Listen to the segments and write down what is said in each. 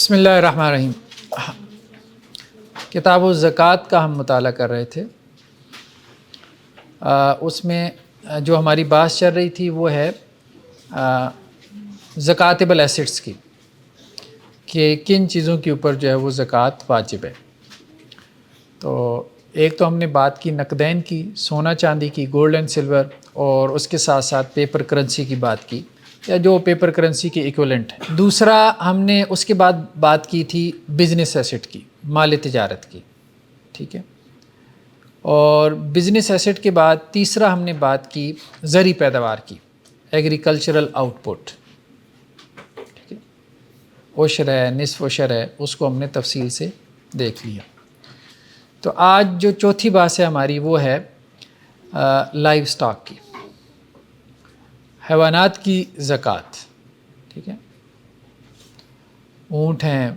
بسم اللہ الرحمن الرحیم۔ کتاب الزکوٰۃ کا ہم مطالعہ کر رہے تھے۔ اس میں جو ہماری بحث چل رہی تھی وہ ہے زکوٰۃیبل ایسٹس کی، کہ کن چیزوں کے اوپر جو ہے وہ زکوٰۃ واجب ہے۔ تو ایک تو ہم نے بات کی نقدین کی، سونا چاندی کی، گولڈ اینڈ سلور، اور اس کے ساتھ ساتھ پیپر کرنسی کی بات کی، یا جو پیپر کرنسی کے ایکویلنٹ ہے۔ دوسرا ہم نے اس کے بعد بات کی تھی بزنس ایسٹ کی، مال تجارت کی، ٹھیک ہے۔ اور بزنس ایسٹ کے بعد تیسرا ہم نے بات کی زرعی پیداوار کی، ایگریکلچرل آؤٹ پٹ، ٹھیک ہے۔ عشر ہے، نصف عشر ہے، اس کو ہم نے تفصیل سے دیکھ لیا۔ تو آج جو چوتھی بات ہے ہماری وہ ہے لائیو سٹاک کی، حیوانات کی زکوٰۃ، ٹھیک ہے۔ اونٹ ہیں،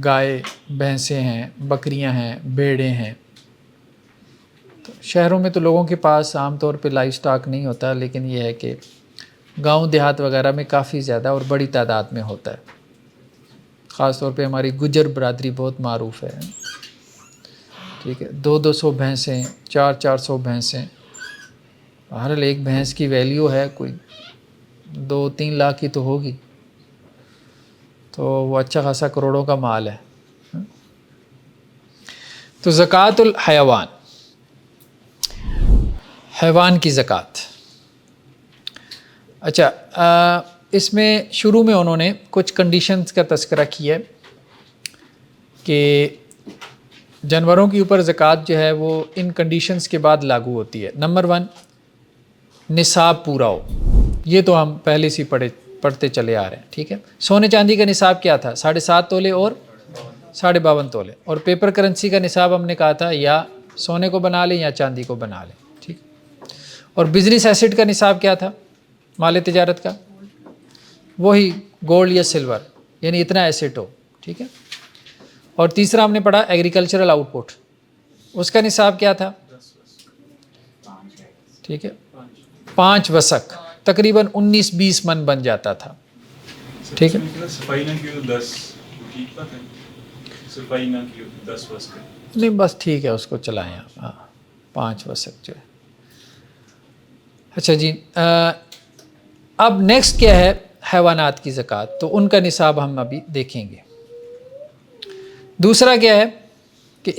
گائے بھینسیں ہیں، بکریاں ہیں، بھیڑیں ہیں۔ تو شہروں میں تو لوگوں کے پاس عام طور پہ لائیو سٹاک نہیں ہوتا، لیکن یہ ہے کہ گاؤں دیہات وغیرہ میں کافی زیادہ اور بڑی تعداد میں ہوتا ہے۔ خاص طور پہ ہماری گجر برادری بہت معروف ہے، ٹھیک ہے۔ 200 بھینسیں، 400 بھینسیں، بہرحال ایک بھینس کی ویلیو ہے کوئی 2-3 لاکھ کی تو ہوگی، تو وہ اچھا خاصا کروڑوں کا مال ہے۔ تو زکوٰۃ الحیوان، حیوان کی زکوٰۃ۔ اچھا، اس میں شروع میں انہوں نے کچھ کنڈیشنز کا تذکرہ کیا ہے کہ جانوروں کے اوپر زکوٰۃ جو ہے وہ ان کنڈیشنز کے بعد لاگو ہوتی ہے۔ نمبر 1، نصاب پورا ہو، یہ تو ہم پہلے سے پڑھتے چلے آ رہے ہیں، ٹھیک ہے۔ سونے چاندی کا نصاب کیا تھا؟ 7.5 تولے اور 52.5 تولے، اور پیپر کرنسی کا نصاب ہم نے کہا تھا یا سونے کو بنا لیں یا چاندی کو بنا لیں، ٹھیک۔ اور بزنس ایسٹ کا نصاب کیا تھا مال تجارت کا؟ وہی گولڈ یا سلور، یعنی اتنا ایسٹ ہو، ٹھیک ہے۔ اور تیسرا ہم نے پڑھا ایگریکلچرل آؤٹ پٹ، اس کا نصاب کیا تھا؟ ٹھیک ہے، 5 وسق، تقریباً 19-20 من بن جاتا تھا، ٹھیک ہے۔ نہیں بس ٹھیک ہے، اس کو چلائیں آپ، ہاں 5 وسق جو ہے۔ اچھا جی، اب نیکسٹ کیا ہے؟ حیوانات کی زکوٰۃ، تو ان کا نصاب ہم ابھی دیکھیں گے۔ دوسرا کیا ہے کہ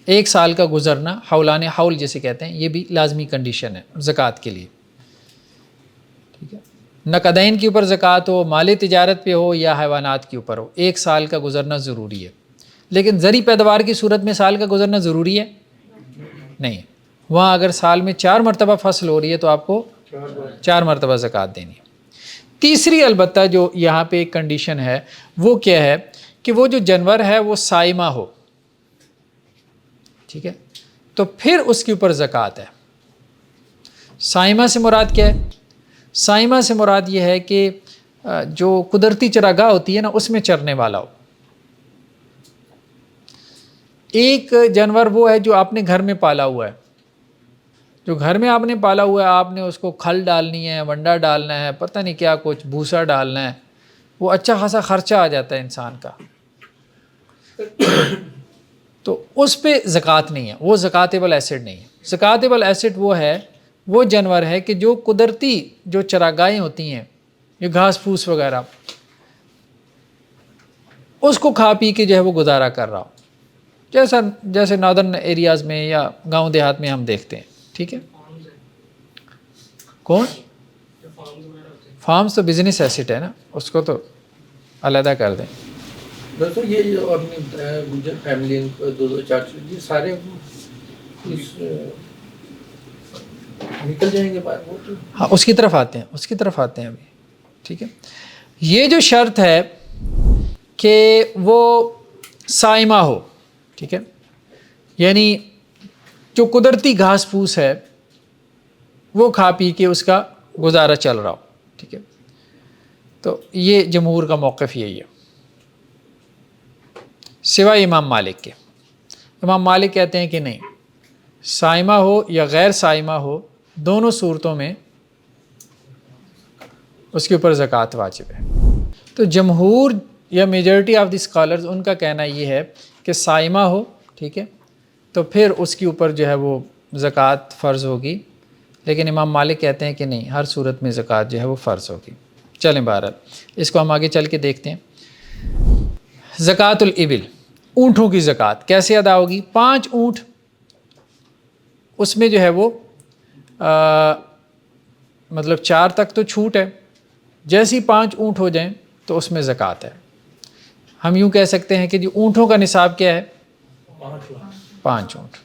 ایک سال کا گزرنا، حولان حول جسے کہتے ہیں، یہ بھی لازمی کنڈیشن ہے زکوٰۃ کے لیے، ٹھیک ہے۔ نقدین کے اوپر زکوٰۃ ہو، مال تجارت پہ ہو یا حیوانات کے اوپر ہو، 1 سال کا گزرنا ضروری ہے۔ لیکن زرعی پیداوار کی صورت میں سال کا گزرنا ضروری ہے نہیں ہے۔ وہاں اگر سال میں 4 مرتبہ فصل ہو رہی ہے تو آپ کو 4 مرتبہ زکوٰۃ دینی ہے۔ تیسری البتہ جو یہاں پہ ایک کنڈیشن ہے وہ کیا ہے کہ وہ جو جانور ہے وہ سائمہ ہو، ٹھیک ہے، تو پھر اس کے اوپر زکوٰۃ ہے۔ سائمہ سے مراد کیا ہے؟ سائمہ سے مراد یہ ہے کہ جو قدرتی چراگاہ ہوتی ہے نا، اس میں چرنے والا ہو۔ ایک جانور وہ ہے جو آپ نے گھر میں پالا ہوا ہے، جو گھر میں آپ نے پالا ہوا ہے، آپ نے اس کو کھل ڈالنی ہے، ونڈا ڈالنا ہے، پتہ نہیں کیا کچھ بھوسا ڈالنا ہے، وہ اچھا خاصا خرچہ آ جاتا ہے انسان کا، تو اس پہ زکوٰۃ نہیں ہے، وہ زکوٰۃیبل ایسٹ نہیں ہے۔ زکوٰۃیبل ایسٹ وہ ہے، وہ جانور ہے کہ جو قدرتی جو چراگاہیں ہوتی ہیں، یہ گھاس پھوس وغیرہ، اس کو کھا پی کے جو ہے وہ گزارا کر رہا ہو، جیسے ناردرن ایریاز میں یا گاؤں دیہات میں ہم دیکھتے ہیں، ٹھیک ہے۔ کون؟ فارمز تو بزنس ایسٹ ہے نا، اس کو تو علیحدہ کر دیں۔ دوستو یہ جو اپنی گجر فیملی 200-400 یہ سارے نکل جائیں گے بعد، وہ تو ہاں اس کی طرف آتے ہیں ابھی، ٹھیک ہے۔ یہ جو شرط ہے کہ وہ سائمہ ہو، ٹھیک ہے، یعنی جو قدرتی گھاس پھوس ہے وہ کھا پی کے اس کا گزارا چل رہا ہو، ٹھیک ہے۔ تو یہ جمہور کا موقف یہی ہے، سوائے امام مالک کے۔ امام مالک کہتے ہیں کہ نہیں، سائمہ ہو یا غیر سائمہ ہو، دونوں صورتوں میں اس کے اوپر زکوٰۃ واجب ہے۔ تو جمہور یا میجورٹی آف دی اسکالرز ان کا کہنا یہ ہے کہ سائمہ ہو، ٹھیک ہے، تو پھر اس کے اوپر جو ہے وہ زکوٰۃ فرض ہوگی، لیکن امام مالک کہتے ہیں کہ نہیں، ہر صورت میں زکوٰۃ جو ہے وہ فرض ہوگی۔ چلیں بہرحال اس کو ہم آگے چل کے دیکھتے ہیں۔ زکوٰۃ الابل، اونٹوں کی زکوٰۃ کیسے ادا ہوگی؟ 5 اونٹ، اس میں جو ہے وہ مطلب 4 تک تو چھوٹ ہے، جیسے ہی 5 اونٹ ہو جائیں تو اس میں زکوٰۃ ہے۔ ہم یوں کہہ سکتے ہیں کہ جو اونٹوں کا نصاب کیا ہے؟ 5 اونٹ۔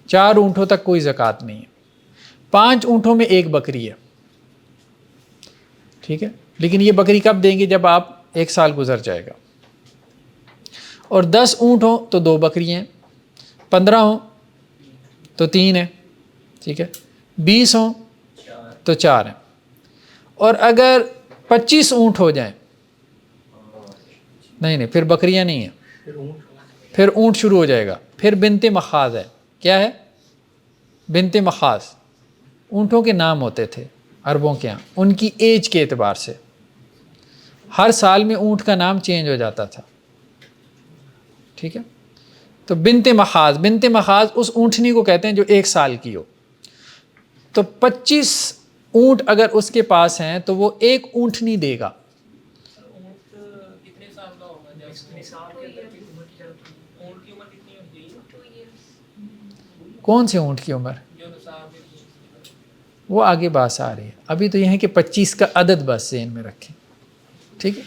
4 اونٹوں تک کوئی زکوٰۃ نہیں ہے، 5 اونٹوں میں 1 بکری ہے، ٹھیک ہے، لیکن یہ بکری کب دیں گے؟ جب آپ 1 سال گزر جائے گا۔ اور 10 اونٹ ہوں تو 2 بکری ہیں، 15 ہوں تو 3 ہیں، ٹھیک ہے، 20 ہوں تو 4 ہیں، اور اگر 25 اونٹ ہو جائیں، نہیں پھر بکریاں نہیں ہیں، پھر اونٹ شروع ہو جائے گا، پھر بنت مخاض ہے۔ کیا ہے؟ بنت مخاض، اونٹوں کے نام ہوتے تھے عربوں کے ہاں، ان کی ایج کے اعتبار سے ہر سال میں اونٹ کا نام چینج ہو جاتا تھا، ٹھیک ہے، تو بنت مخاض، بنت مخاض اس اونٹنی کو کہتے ہیں جو 1 سال کی ہو۔ تو 25 اونٹ اگر اس کے پاس ہیں تو وہ 1 اونٹنی دے گا۔ کون سے اونٹ کی عمر؟ وہ آگے بات آ رہی ہے، ابھی تو یہ ہے کہ 25 کا عدد بس ذہن میں رکھیں، ٹھیک ہے،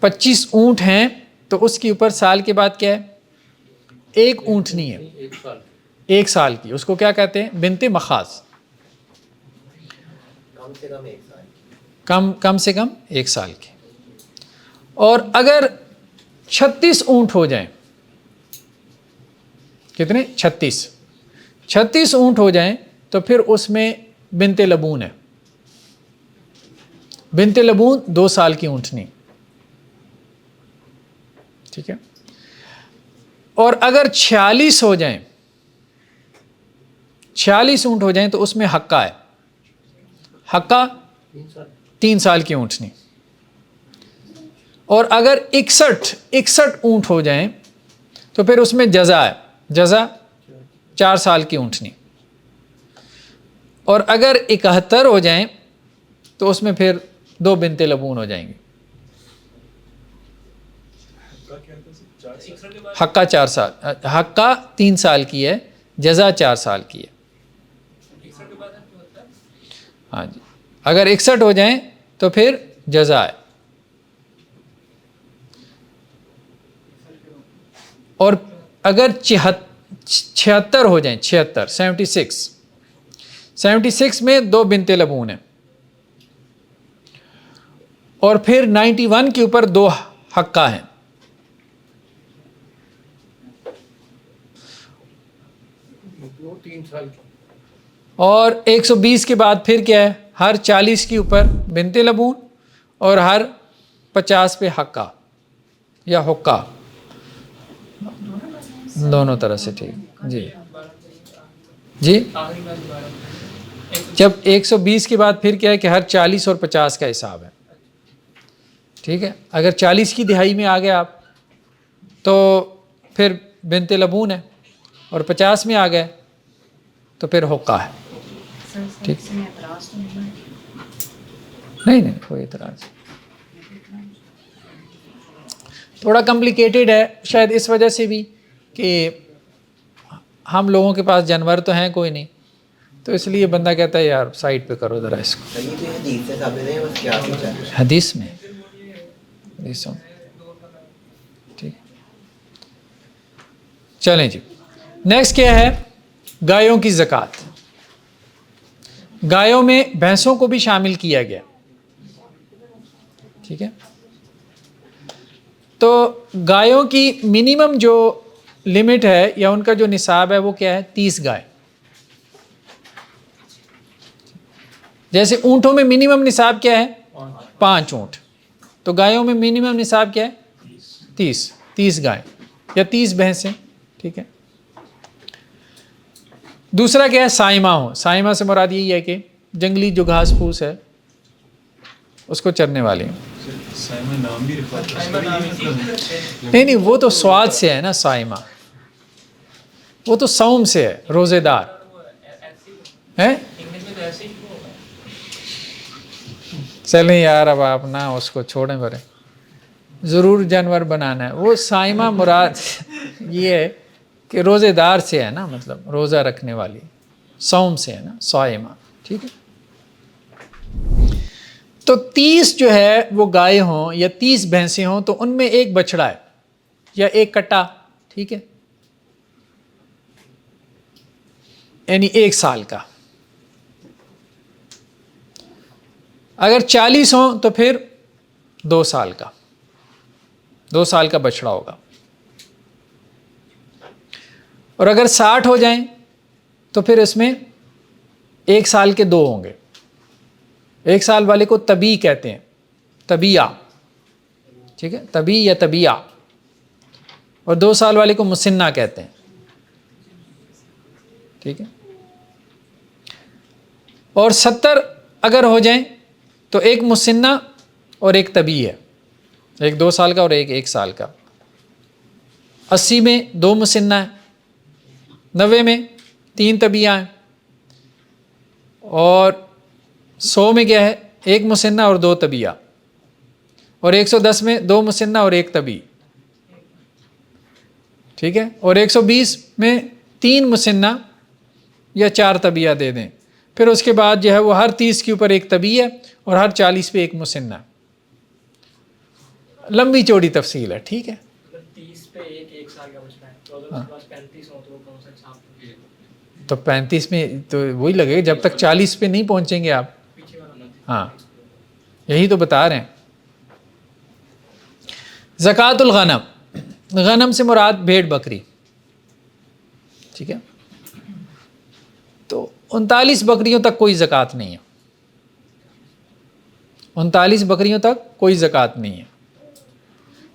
25 اونٹ ہیں تو اس کے اوپر سال کے بعد کیا ہے؟ 1 اونٹنی ہے، 1 سال کی، اس کو کیا کہتے ہیں؟ بنت مخاض، کم سے کم 1 سال کی۔ اور اگر 36 اونٹ ہو جائیں، کتنے؟ 36 اونٹ ہو جائیں تو پھر اس میں بنت لبون ہے، بنت لبون 2 سال کی اونٹنی، ٹھیک ہے۔ اور اگر 46 ہو جائیں، 46 اونٹ ہو جائیں تو اس میں حقہ ہے، حقہ 3 سال کی اونٹنی۔ اور اگر 61 اونٹ ہو جائیں تو پھر اس میں جزا ہے، جزا 4 سال کی اونٹنی۔ اور اگر 71 ہو جائیں تو اس میں پھر 2 بنت لبون ہو جائیں گے۔ حقہ 4 سال، حقہ 3 سال کی ہے، جزا 4 سال کی ہے، ہاں جی۔ اگر 61 ہو جائیں تو پھر جزا ہے۔ اور اگر 76 ہو جائیں، 76 میں 2 بنت لبون ہیں، اور پھر 91 کے اوپر 2 حقہ ہیں، اور 120 کے بعد پھر کیا ہے؟ ہر 40 کے اوپر بنت لبون، اور ہر 50 پہ حقہ یا حقہ، دونوں طرح سے، ٹھیک جی جی۔ جب 120 کے بعد پھر کیا ہے کہ ہر 40 اور 50 کا حساب ہے، ٹھیک ہے۔ اگر 40 کی دہائی میں آ گئے آپ تو پھر بنت لبون ہے، اور 50 میں آ گئے تو پھر حقہ ہے، ٹھیک۔ نہیں کوئی اعتراض، تھوڑا کمپلیکیٹڈ ہے شاید اس وجہ سے بھی کہ ہم لوگوں کے پاس جانور تو ہیں کوئی نہیں، تو اس لیے بندہ کہتا ہے یار سائڈ پہ کرو ذرا اس کو۔ حدیث میں، حدیثوں میں، ٹھیک۔ چلیں جی، نیکسٹ کیا ہے؟ گایوں کی زکوٰۃ۔ گایوں میں بھینسوں کو بھی شامل کیا گیا، ٹھیک ہے۔ تو گایوں کی منیمم جو لمٹ ہے یا ان کا جو نصاب ہے وہ کیا ہے؟ 30 گائے۔ جیسے اونٹوں میں منیمم نصاب کیا ہے؟ 5 اونٹ، تو گایوں میں منیمم نصاب کیا ہے؟ 30 گائے یا 30 بھینسیں، ٹھیک ہے۔ دوسرا کیا ہے؟ سائمہ ہو، سائمہ سے مراد یہی ہے کہ جنگلی جو گھاس پھوس ہے اس کو چرنے والی ہیں. سائمہ نام بھی رکھا تھا. نہیں وہ تو سواد سے ہے نا سائمہ, وہ تو صوم سے ہے, روزے دار ہے. چلیں یار اب آپ نا اس کو چھوڑیں برے, ضرور جانور بنانا ہے. وہ سائمہ مراد یہ ہے کہ روزے دار سے ہے نا, مطلب روزہ رکھنے والی, صوم سے ہے نا سائمہ. ٹھیک ہے, تو 30 جو ہے وہ گائے ہوں یا 30 بھینسیں ہوں تو ان میں ایک بچڑا ہے یا ایک کٹا. ٹھیک ہے, یعنی 1 سال کا. اگر 40 ہوں تو پھر 2 سال کا, 2 سال کا بچڑا ہوگا. اور اگر 60 ہو جائیں تو پھر اس میں 1 سال کے 2 ہوں گے. 1 سال والے کو طبی کہتے ہیں, طبیہ. ٹھیک ہے, طبی یا طبیہ. اور 2 سال والے کو مسنہ کہتے ہیں. ٹھیک ہے, اور 70 اگر ہو جائیں تو ایک مسنہ اور ایک طبی ہے, ایک 2 سال کا اور ایک 1 سال کا. 80 میں 2 مسنہ ہیں, 90 میں 3 طبیہ ہیں, اور 100 میں کیا ہے, 1 مسنہ اور 2 طبیہ, اور 110 میں 2 مسنہ اور 1 طبی. ٹھیک ہے, اور 120 میں 3 مسنہ یا 4 طبیہ دے دیں. پھر اس کے بعد جو ہے وہ ہر 30 کے اوپر ایک طبی ہے اور ہر 40 پہ ایک مسنہ. لمبی چوڑی تفصیل ہے. ٹھیک ہے, 30 پہ 1 سال کا بچتا ہے, تو اگر اس کے پاس 35 ہو تو وہ کون سا حساب ہے؟ تو 35 میں تو وہی لگے گا جب تک 40 پہ نہیں پہنچیں گے آپ. پیچھے والا. ہاں, یہی تو بتا رہے ہیں. زکوٰۃ الغنم, غنم سے مراد بھیڑ بکری. ٹھیک ہے, تو 39 بکریوں تک کوئی زکوٰۃ نہیں ہے. 39 بکریوں تک کوئی زکوٰۃ نہیں ہے.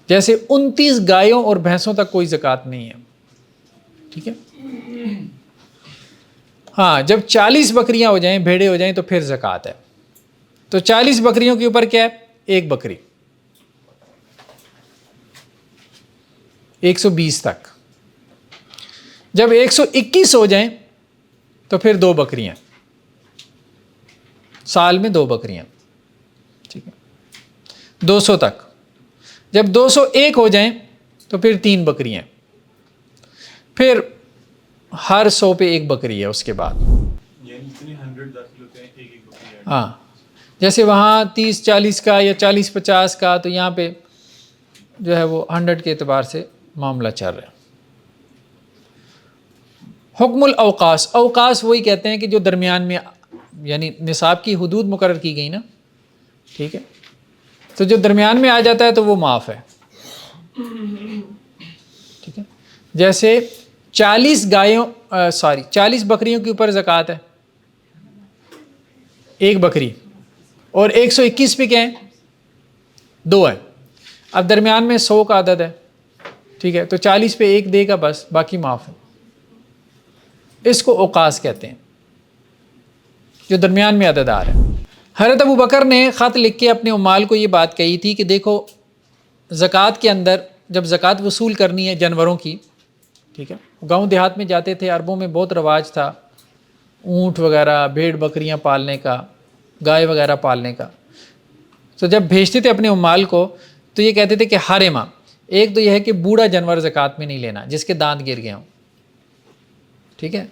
جیسے 29 گایوں اور بھینسوں تک کوئی زکوٰۃ نہیں ہے. ٹھیک ہے, ہاں جب 40 بکریاں ہو جائیں, بھیڑے ہو جائیں تو پھر زکوٰۃ ہے. تو 40 بکریوں کے اوپر کیا ہے, ایک بکری. 120 تک. جب 121 ہو جائیں تو پھر 2 بکریاں, سال میں 2 بکریاں. ٹھیک ہے, 200 تک. جب 201 ہو جائیں تو پھر 3 بکریاں. پھر ہر 100 پہ 1 بکری ہے اس کے بعد. یعنی اتنے 100 داخل ہوتے ہیں, ایک بکری ہے. ہاں, جیسے وہاں 30-40 کا یا 40-50 کا, تو یہاں پہ جو ہے وہ 100 کے اعتبار سے معاملہ چل رہا ہے. حکم الاوقاس, اوقاس وہی کہتے ہیں کہ جو درمیان میں, یعنی نصاب کی حدود مقرر کی گئی نا. ٹھیک ہے, تو جو درمیان میں آ جاتا ہے تو وہ معاف ہے. ٹھیک ہے, جیسے 40 بکریوں کے اوپر زکوٰۃ ہے, 1 بکری, اور 121 پہ کیا ہے, 2 ہے. اب درمیان میں 100 کا عدد ہے. ٹھیک ہے, تو 40 پہ 1 دے گا بس, باقی معاف ہے. اس کو اوقاس کہتے ہیں, جو درمیان میں عدد آ رہا ہے. حضرت ابو بکر نے خط لکھ کے اپنے عمال کو یہ بات کہی تھی کہ دیکھو زکوٰۃ کے اندر جب زکوٰۃ وصول کرنی ہے جانوروں کی, ٹھیک ہے, گاؤں دیہات میں جاتے تھے, عربوں میں بہت رواج تھا اونٹ وغیرہ, بھیڑ بکریاں پالنے کا, گائے وغیرہ پالنے کا. تو جب بھیجتے تھے اپنے عمال کو تو یہ کہتے تھے کہ حارمہ, ایک تو یہ ہے کہ بوڑھا جانور زکوٰۃ میں نہیں لینا جس کے دانت گر گئے ہوں. ٹھیک ہے,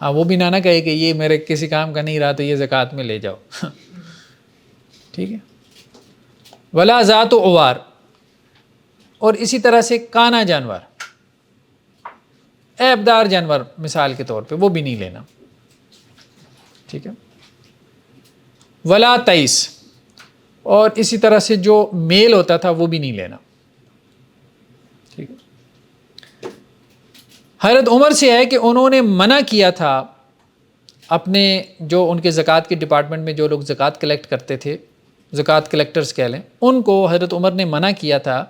ہاں وہ بھی نہ کہے کہ یہ میرے کسی کام کا نہیں رہا تو یہ زکوٰۃ میں لے جاؤ. ٹھیک ہے, ولا ذات و عوار, اور اسی طرح سے کانا جانور, عیبدار جانور مثال کے طور پہ, وہ بھی نہیں لینا. ٹھیک ہے, ولا تیس, اور اسی طرح سے جو میل ہوتا تھا وہ بھی نہیں لینا. ٹھیک ہے, حضرت عمر سے ہے کہ انہوں نے منع کیا تھا اپنے جو ان کے زکوٰۃ کے ڈپارٹمنٹ میں جو لوگ زکوٰۃ کلیکٹ کرتے تھے, زکوٰۃ کلیکٹرز کہہ لیں, ان کو حضرت عمر نے منع کیا تھا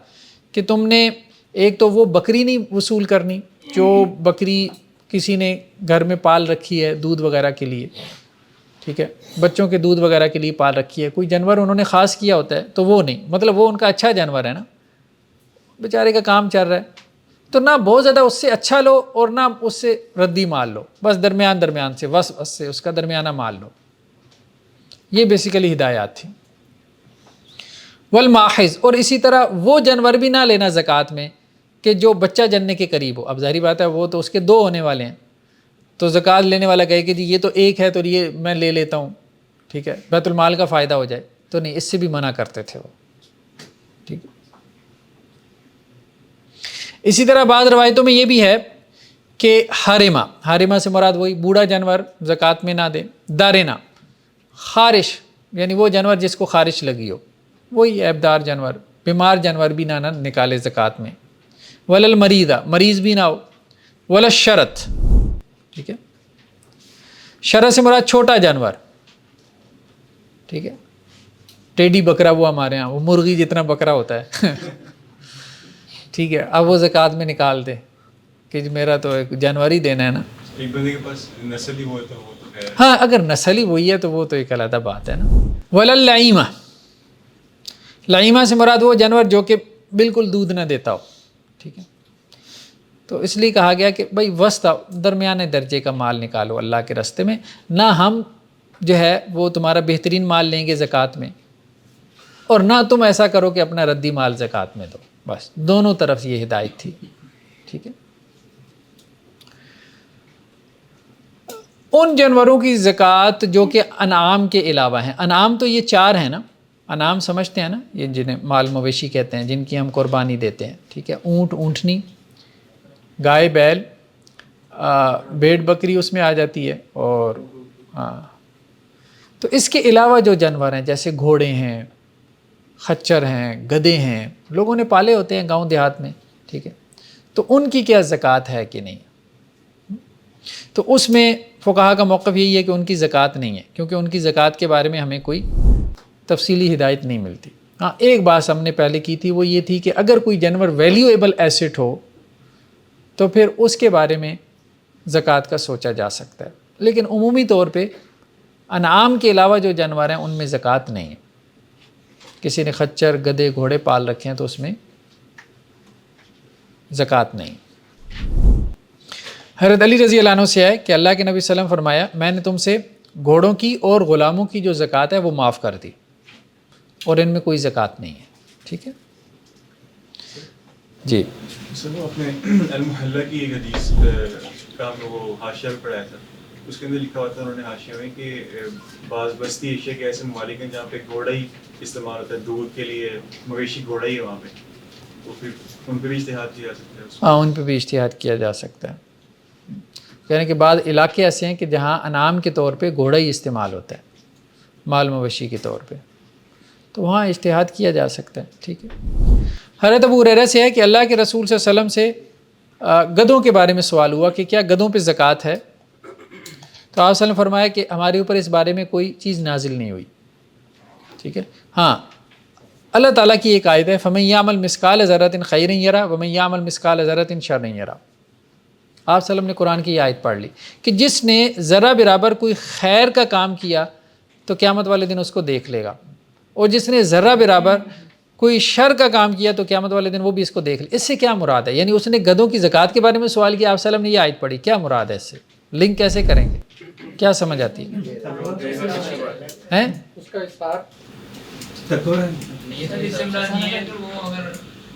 کہ تم نے ایک تو وہ بکری نہیں وصول کرنی جو بکری کسی نے گھر میں پال رکھی ہے دودھ وغیرہ کے لیے. ٹھیک ہے، بچوں کے دودھ وغیرہ کے لیے پال رکھی ہے، کوئی جانور انہوں نے خاص کیا ہوتا ہے تو وہ نہیں، مطلب وہ ان کا اچھا جانور ہے نا، بیچارے کا کام چل رہا ہے، تو نہ بہت زیادہ اس سے اچھا لو اور نہ اس سے ردی مال لو، بس درمیان سے وسط سے اس کا درمیانہ مال لو. یہ بیسیکلی ہدایات تھی. والماحظ، اور اسی طرح وہ جانور بھی نہ لینا زکوٰۃ میں کہ جو بچہ جننے کے قریب ہو. اب ظاہری بات ہے وہ تو اس کے 2 ہونے والے ہیں، تو زکوٰۃ لینے والا کہے کہ جی یہ تو ایک ہے تو یہ میں لے لیتا ہوں، ٹھیک ہے، بیت المال کا فائدہ ہو جائے، تو نہیں، اس سے بھی منع کرتے تھے وہ. ٹھیک ہے. اسی طرح بعض روایتوں میں یہ بھی ہے کہ حارمہ سے مراد وہی بوڑھا جانور زکوٰۃ میں نہ دے. دارنا، خارش یعنی وہ جانور جس کو خارش لگی ہو، وہی عیبدار جانور، بیمار جانور بھی نہ نکالے زکوٰۃ میں. وللمریضہ، مریض بھی نہ ہو. وللشرط، ٹھیک ہے، شرط سے مراد چھوٹا جانور، ٹھیک ہے، ٹیڈی بکرا وہ ہمارے ہاں وہ مرغی جتنا بکرا ہوتا ہے ٹھیک ہے، اب وہ زکوٰۃ میں نکال دے کہ میرا تو ایک جانور ہی دینا ہے نا. ایک بندے کے پاس نسل ہی وہ ہے تو وہ تو ہے. ہاں اگر نسل ہی وہی ہے تو وہ تو ایک علیحدہ بات ہے نا. وللعیمہ، لعیمہ سے مراد وہ جانور جو کہ بالکل دودھ نہ دیتا ہو، ٹھیک ہے، تو اس لیے کہا گیا کہ بھائی وسط درمیانے درجے کا مال نکالو اللہ کے راستے میں، نہ ہم جو ہے وہ تمہارا بہترین مال لیں گے زکوٰۃ میں، اور نہ تم ایسا کرو کہ اپنا ردی مال زکوٰۃ میں دو. بس دونوں طرف یہ ہدایت تھی. ٹھیک ہے. ان جانوروں کی زکوٰۃ جو کہ انعام کے علاوہ ہیں. انعام تو یہ 4 ہیں نا، انعام سمجھتے ہیں نا، یہ جنہیں مال مویشی کہتے ہیں، جن کی ہم قربانی دیتے ہیں. ٹھیک ہے، اونٹ، اونٹنی، گائے، بیل، بھیڑ بکری اس میں آ جاتی ہے. اور تو اس کے علاوہ جو جانور ہیں جیسے گھوڑے ہیں، خچر ہیں، گدھے ہیں، لوگوں نے پالے ہوتے ہیں گاؤں دیہات میں. ٹھیک ہے، تو ان کی کیا زکوٰۃ ہے کہ نہیں؟ تو اس میں فقہا کا موقف یہی ہے کہ ان کی زکوٰۃ نہیں ہے، کیونکہ ان کی زکوٰۃ کے بارے میں ہمیں کوئی تفصیلی ہدایت نہیں ملتی. ہاں ایک بات ہم نے پہلے کی تھی، وہ یہ تھی کہ اگر کوئی جانور ویلیویبل ایسٹ ہو تو پھر اس کے بارے میں زکوٰۃ کا سوچا جا سکتا ہے، لیکن عمومی طور پہ انعام کے علاوہ جو جانور ہیں ان میں زکوٰۃ نہیں ہے. کسی نے خچر، گدھے، گھوڑے پال رکھے ہیں تو اس میں زکوٰۃ نہیں. حضرت علی رضی اللہ عنہ سے ہے کہ اللہ کے نبی صلی اللہ علیہ وسلم فرمایا، میں نے تم سے گھوڑوں کی اور غلاموں کی جو زکوٰۃ ہے وہ معاف کر دی، اور ان میں کوئی زکوٰۃ نہیں ہے. ٹھیک ہے جی. سر وہ اپنے المحلہ کی ایک حدیث کا ہم وہ حاشیہ بھی پڑھایا تھا، اس کے اندر لکھا ہوا تھا انہوں نے حاشیہ میں کہ بعض بستی ایشیا کے ایسے ممالک ہیں جہاں پہ گھوڑا ہی استعمال ہوتا ہے دودھ کے لیے، مویشی گھوڑا ہی ہے وہاں پہ، تو پھر ان پہ بھی اجتہاد کیا جا سکتا ہے. ہاں ان پہ بھی اجتہاد کیا جا سکتا ہے. یعنی کہ بعض علاقے ایسے ہیں کہ جہاں انعام کے طور پہ گھوڑا ہی استعمال ہوتا ہے مال مویشی کے طور پہ، تو وہاں اجتہاد کیا جا سکتا ہے. ٹھیک ہے. حضرت ابو ہریرہ سے ہے کہ اللہ کے رسول صلی اللہ علیہ وسلم سے گدھوں کے بارے میں سوال ہوا کہ کیا گدھوں پہ زکوٰۃ ہے؟ تو آپ وسلم فرمایا کہ ہمارے اوپر اس بارے میں کوئی چیز نازل نہیں ہوئی. ٹھیک ہے. ہاں اللہ تعالیٰ کی ایک آیت ہے، فَمَن يَعْمَلْ مِثْقَالَ ذَرَّةٍ خَيْرًا يَرَهُ وَمَن يَعْمَلْ مِثْقَالَ ذَرَّةٍ شَرًّا يَرَهُ. آپ صلی اللہ علیہ وسلم نے قرآن کی یہ آیت پڑھ لی کہ جس نے ذرہ برابر کوئی خیر کا کام کیا تو قیامت والے دن اس کو دیکھ لے گا، اور جس نے ذرہ برابر کوئی شر کا کام کیا تو قیامت والے دن وہ بھی اس کو دیکھ لے. اس سے کیا مراد ہے؟ یعنی اس نے گدھوں کی زکوٰۃ کے بارے میں سوال کیا، آپ صلی اللہ علیہ وسلم نے یہ آیت پڑھی، کیا مراد ہے؟ اس سے لنک کیسے کریں گے؟ کیا سمجھ آتی ہے؟ اس کا اظہار یہ تو اس سے مراد یہ ہے کہ وہ اگر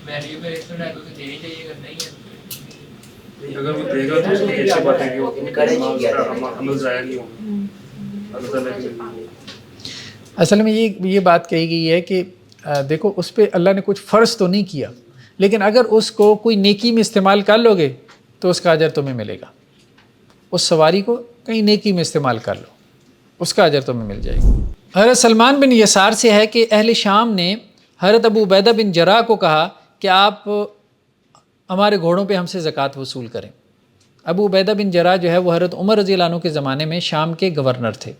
ویلیو پہ اس میں تو دینی چاہیے، اگر نہیں ہے اگر وہ دے گا تو اس کی اچھی بات ہے کہ وہ عمل ضائع نہیں ہوگا اللہ تعالیٰ کے لیے. اصل میں یہ بات کہی گئی ہے کہ دیکھو اس پہ اللہ نے کچھ فرض تو نہیں کیا، لیکن اگر اس کو کوئی نیکی میں استعمال کر لو گے تو اس کا اجر تمہیں ملے گا. اس سواری کو کہیں نیکی میں استعمال کر لو، اس کا اجر تمہیں مل جائے گا. حضرت سلمان بن یسار سے ہے کہ اہل شام نے حضرت ابو عبیدہ بن جراح کو کہا کہ آپ ہمارے گھوڑوں پہ ہم سے زکوٰۃ وصول کریں. ابو عبیدہ بن جراح جو ہے وہ حضرت عمر رضی اللہ عنہ کے زمانے میں شام کے گورنر تھے.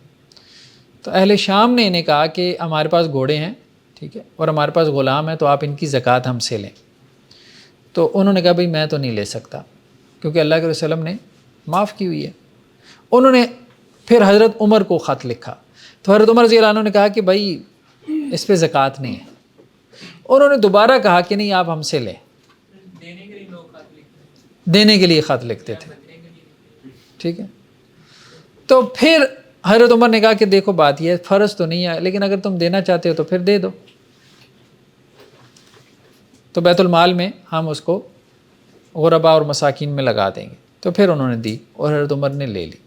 تو اہل شام نے انہیں کہا کہ ہمارے پاس گھوڑے ہیں، ٹھیک ہے، اور ہمارے پاس غلام ہیں، تو آپ ان کی زکوٰۃ ہم سے لیں. تو انہوں نے کہا بھئی میں تو نہیں لے سکتا، کیونکہ اللہ کے رسول نے معاف کی ہوئی ہے. انہوں نے پھر حضرت عمر کو خط لکھا تو حضرت عمر رضی اللہ عنہ نے کہا کہ بھائی اس پہ زکوٰۃ نہیں ہے. انہوں نے دوبارہ کہا کہ نہیں آپ ہم سے لیں. دینے کے لیے لوگ خط لکھتے ہیں، دینے کے لیے خط لکھتے تھے. بچنے کے لیے. ٹھیک ہے. تو پھر حضرت عمر نے کہا کہ دیکھو بات یہ ہے فرض تو نہیں ہے لیکن اگر تم دینا چاہتے ہو تو پھر دے دو. تو بیت المال میں ہم اس کو غرباء اور مساکین میں لگا دیں گے. تو پھر انہوں نے دی اور حضرت عمر نے لے لی.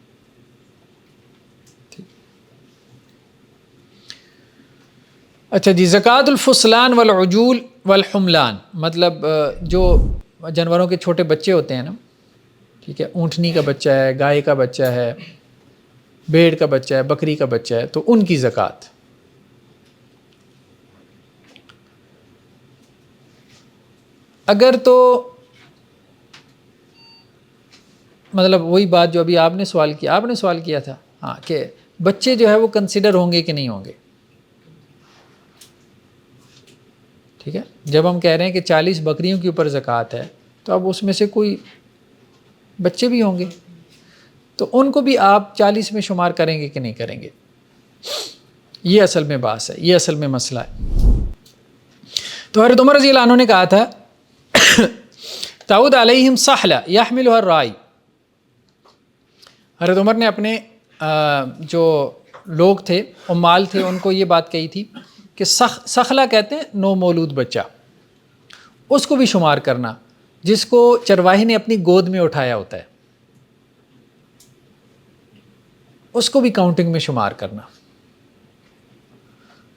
اچھا جی، زکوٰۃ الفصلان والعجول والحملان، مطلب جو جانوروں کے چھوٹے بچے ہوتے ہیں نا، ٹھیک ہے، اونٹنی کا بچہ ہے، گائے کا بچہ ہے، بھیڑ کا بچہ ہے، بکری کا بچہ ہے، تو ان کی زکوٰۃ. اگر تو مطلب وہی بات جو ابھی آپ نے سوال کیا تھا، ہاں، کہ بچے جو ہے وہ کنسیڈر ہوں گے کہ نہیں ہوں گے. ٹھیک ہے، جب ہم کہہ رہے ہیں کہ 40 بکریوں کے اوپر زکوٰۃ ہے تو اب اس میں سے کوئی بچے بھی ہوں گے تو ان کو بھی آپ 40 میں شمار کریں گے کہ نہیں کریں گے. یہ اصل میں بات ہے، یہ اصل میں مسئلہ ہے. تو حضرت عمر رضی اللہ عنہ نے کہا تھا تعود علیہم سحلہ یحملها الراعی. حضرت عمر نے اپنے جو لوگ تھے عمال تھے ان کو یہ بات کہی تھی کہ سخلہ کہتے ہیں نو مولود بچہ، اس کو بھی شمار کرنا جس کو چرواہی نے اپنی گود میں اٹھایا ہوتا ہے، اس کو بھی کاؤنٹنگ میں شمار کرنا.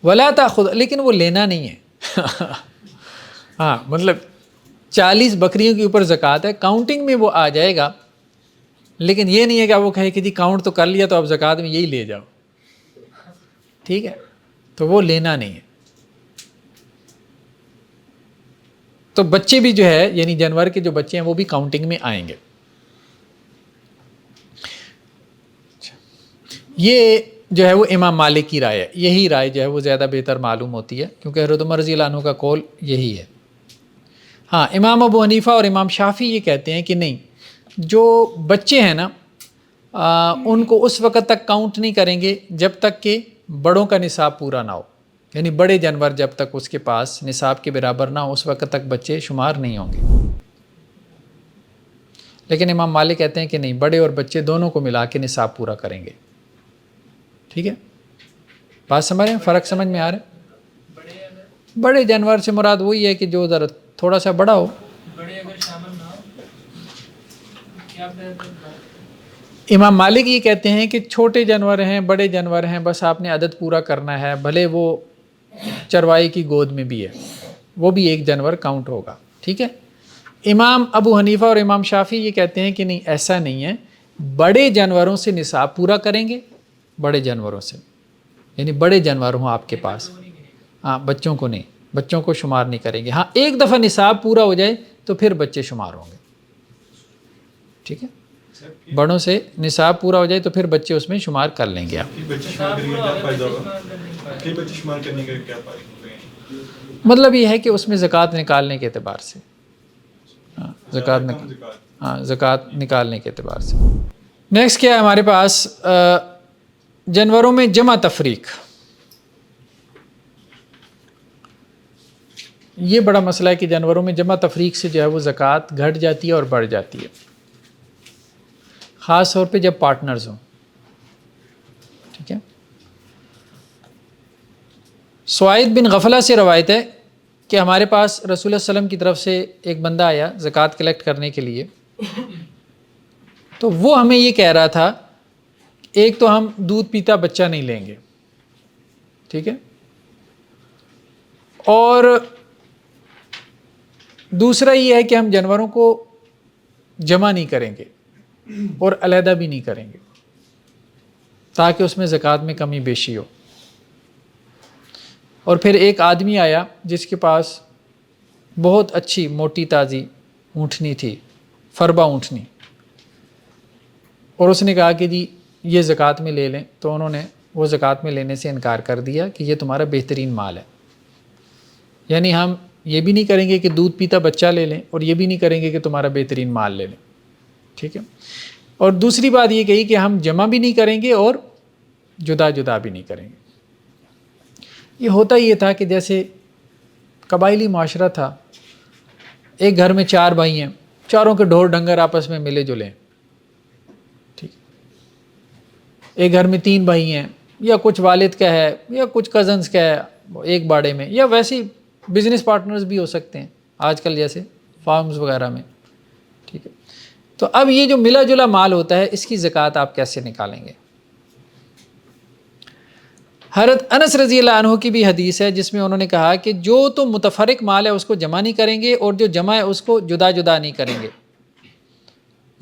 ولا تاخذ، لیکن وہ لینا نہیں ہے. ہاں، مطلب 40 بکریوں کے اوپر زکوٰۃ ہے، کاؤنٹنگ میں وہ آ جائے گا، لیکن یہ نہیں ہے کہ وہ کہے کہ جی کاؤنٹ تو کر لیا تو اب زکوٰۃ میں یہی لے جاؤ. ٹھیک ہے، تو وہ لینا نہیں ہے. تو بچے بھی جو ہے یعنی جانور کے جو بچے ہیں وہ بھی کاؤنٹنگ میں آئیں گے. یہ جو ہے وہ امام مالک کی رائے ہے، یہی رائے جو ہے وہ زیادہ بہتر معلوم ہوتی ہے کیونکہ حضرت عمر رضی اللہ عنہ کا قول یہی ہے. ہاں، امام ابو حنیفہ اور امام شافعی یہ کہتے ہیں کہ نہیں، جو بچے ہیں نا ان کو اس وقت تک کاؤنٹ نہیں کریں گے جب تک کہ بڑوں کا نصاب پورا نہ ہو. یعنی بڑے جانور جب تک اس کے پاس نصاب کے برابر نہ ہو اس وقت تک بچے شمار نہیں ہوں گے. لیکن امام مالک کہتے ہیں کہ نہیں، بڑے اور بچے دونوں کو ملا کے نصاب پورا کریں گے. ٹھیک ہے، بات سمجھ رہے ہیں؟ فرق سمجھ میں آ رہا ہے؟ بڑے جانور سے مراد وہی ہے کہ جو ذرا تھوڑا سا بڑا ہو. بڑے اگر شامل نہ ہو کیا امام مالک یہ کہتے ہیں کہ چھوٹے جانور ہیں، بڑے جانور ہیں، بس آپ نے عدد پورا کرنا ہے، بھلے وہ چروائی کی گود میں بھی ہے، وہ بھی ایک جانور کاؤنٹ ہوگا. ٹھیک ہے. امام ابو حنیفہ اور امام شافعی یہ کہتے ہیں کہ نہیں، ایسا نہیں ہے، بڑے جانوروں سے نصاب پورا کریں گے، بڑے جانوروں سے، یعنی بڑے جانور ہوں آپ کے پاس. ہاں، بچوں کو نہیں، بچوں کو شمار نہیں کریں گے. ہاں، ایک دفعہ نصاب پورا ہو جائے تو پھر بچے شمار ہوں گے. ٹھیک ہے، بڑوں سے نصاب پورا ہو جائے تو پھر بچے اس میں شمار کر لیں گے آپ. مطلب یہ ہے کہ اس میں زکوٰۃ نکالنے کے اعتبار سے، زکوٰۃ نکالنے کے اعتبار سے. نیکسٹ کیا ہے ہمارے پاس؟ جانوروں میں جمع تفریق. یہ بڑا مسئلہ ہے کہ جانوروں میں جمع تفریق سے جو ہے وہ زکوٰۃ گھٹ جاتی ہے اور بڑھ جاتی ہے، خاص طور پہ جب پارٹنرز ہوں. ٹھیک ہے. سعید بن غفلہ سے روایت ہے کہ ہمارے پاس رسول اللہ صلی اللہ علیہ وسلم کی طرف سے ایک بندہ آیا زکوٰۃ کلیکٹ کرنے کے لیے، تو وہ ہمیں یہ کہہ رہا تھا ایک تو ہم دودھ پیتا بچہ نہیں لیں گے، ٹھیک ہے، اور دوسرا یہ ہے کہ ہم جانوروں کو جمع نہیں کریں گے اور علیحدہ بھی نہیں کریں گے تاکہ اس میں زکوٰۃ میں کمی بیشی ہو. اور پھر ایک آدمی آیا جس کے پاس بہت اچھی موٹی تازی اونٹنی تھی، فربا اونٹنی، اور اس نے کہا کہ جی یہ زکوٰۃ میں لے لیں. تو انہوں نے وہ زکوٰۃ میں لینے سے انکار کر دیا کہ یہ تمہارا بہترین مال ہے. یعنی ہم یہ بھی نہیں کریں گے کہ دودھ پیتا بچہ لے لیں اور یہ بھی نہیں کریں گے کہ تمہارا بہترین مال لے لیں. ٹھیک ہے. اور دوسری بات یہ کہی کہ ہم جمع بھی نہیں کریں گے اور جدا جدا بھی نہیں کریں گے. یہ ہوتا یہ تھا کہ جیسے قبائلی معاشرہ تھا, ایک گھر میں 4 بھائی ہیں, چاروں کے ڈھور ڈنگر آپس میں ملے جلے ہیں, ٹھیک. ایک گھر میں 3 بھائی ہیں, یا کچھ والد کا ہے یا کچھ کزنس کا ہے ایک باڑے میں, یا ویسے بزنس پارٹنرز بھی ہو سکتے ہیں آج کل جیسے فارمز وغیرہ میں, ٹھیک ہے. تو اب یہ جو ملا جلا مال ہوتا ہے اس کی زکوٰۃ آپ کیسے نکالیں گے؟ حضرت انس رضی اللہ عنہ کی بھی حدیث ہے جس میں انہوں نے کہا کہ جو تو متفرق مال ہے اس کو جمع نہیں کریں گے, اور جو جمع ہے اس کو جدا جدا نہیں کریں گے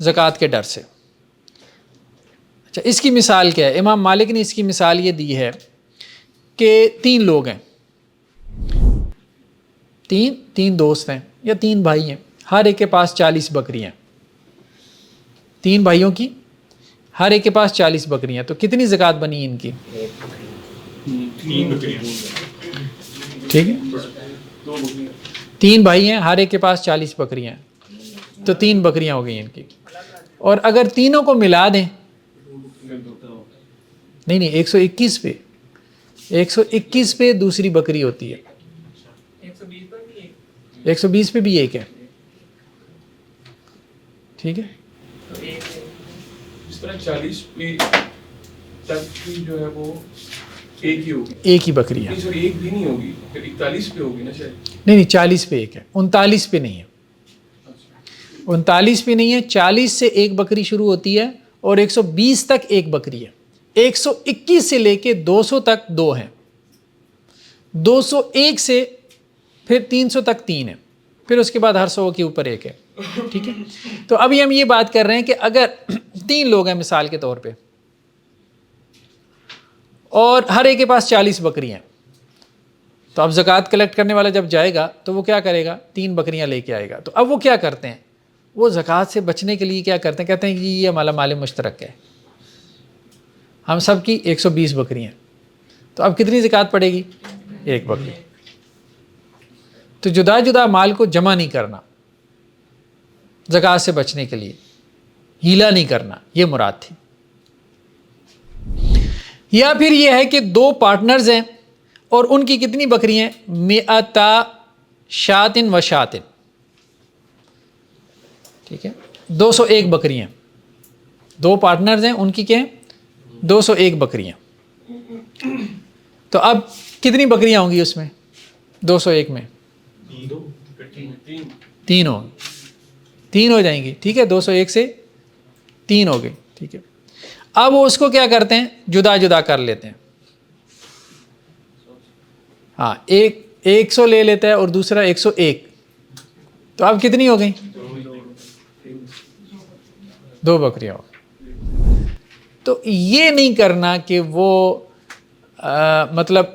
زکوٰۃ کے ڈر سے. اچھا, اس کی مثال کیا ہے؟ امام مالک نے اس کی مثال یہ دی ہے کہ 3 لوگ ہیں, تین دوست ہیں یا 3 بھائی ہیں, ہر ایک کے پاس 40 بکریاں ہیں. 3 بھائیوں کی ہر ایک کے پاس 40 بکریاں, تو کتنی زکوٰۃ بنی ان کی؟ 3 بکریاں. ٹھیک ہے, 3 بھائی ہیں, ہر ایک کے پاس 40 بکریاں ہیں, تو 3 بکریاں ہو گئی ان کی. اور اگر تینوں کو ملا دیں, نہیں 121 پہ 121 پہ دوسری بکری ہوتی ہے, 120 پر بھی 120 پہ بھی ایک ہے, ٹھیک ہے. تو ایک اس طرح 40 پہ تک کی جو ہے وہ ایک ہی ہوگی, ایک ہی بکری ہے. نہیں سوری ایک بھی نہیں ہوگی, پھر 41 پہ ہوگی نا شاید. نہیں 40 پہ ایک ہے, 39 پہ نہیں ہے. 39 پہ نہیں ہے, 40 سے ایک بکری شروع ہوتی ہے اور 120 تک ایک بکری ہے. 121 سے لے کے 200 تک 2 ہیں, 201 سے پھر 300 تک 3 ہیں, پھر اس کے بعد ہر 100 کے اوپر ایک ہے, ٹھیک ہے. تو ابھی ہم یہ بات کر رہے ہیں کہ اگر 3 لوگ ہیں مثال کے طور پہ, اور ہر ایک کے پاس 40 بکری ہیں, تو اب زکوٰۃ کلیکٹ کرنے والا جب جائے گا تو وہ کیا کرے گا؟ 3 بکریاں لے کے آئے گا. تو اب وہ کیا کرتے ہیں؟ وہ زکوٰۃ سے بچنے کے لیے کیا کرتے ہیں؟ کہتے ہیں کہ یہ ہمارا مال مشترک ہے, ہم سب کی 120 بکریاں, تو اب کتنی زکوٰۃ پڑے گی؟ 1 بکری. تو جدا جدا مال کو جمع نہیں کرنا زکوٰۃ سے بچنے کے لیے, ہیلا نہیں کرنا, یہ مراد تھی. یا پھر یہ ہے کہ 2 پارٹنرز ہیں اور ان کی کتنی بکریاں ہیں؟ 100 شاتن و شاتن, ٹھیک ہے, 201 بکریاں. 2 پارٹنرز ہیں, ان کی کیا ہیں؟ 201 بکریاں. تو اب کتنی بکریاں ہوں گی اس میں 201 میں؟ 3 ہوں, 3 ہو جائیں گی, ٹھیک ہے. 201 سے 3 ہو گئی, ٹھیک ہے. اب وہ اس کو کیا کرتے ہیں؟ جدا جدا کر لیتے ہیں. ہاں, ایک 100 لے لیتا ہے اور دوسرا 101, تو اب کتنی ہو گئی؟ 2 بکریاں ہو. تو یہ نہیں کرنا کہ وہ مطلب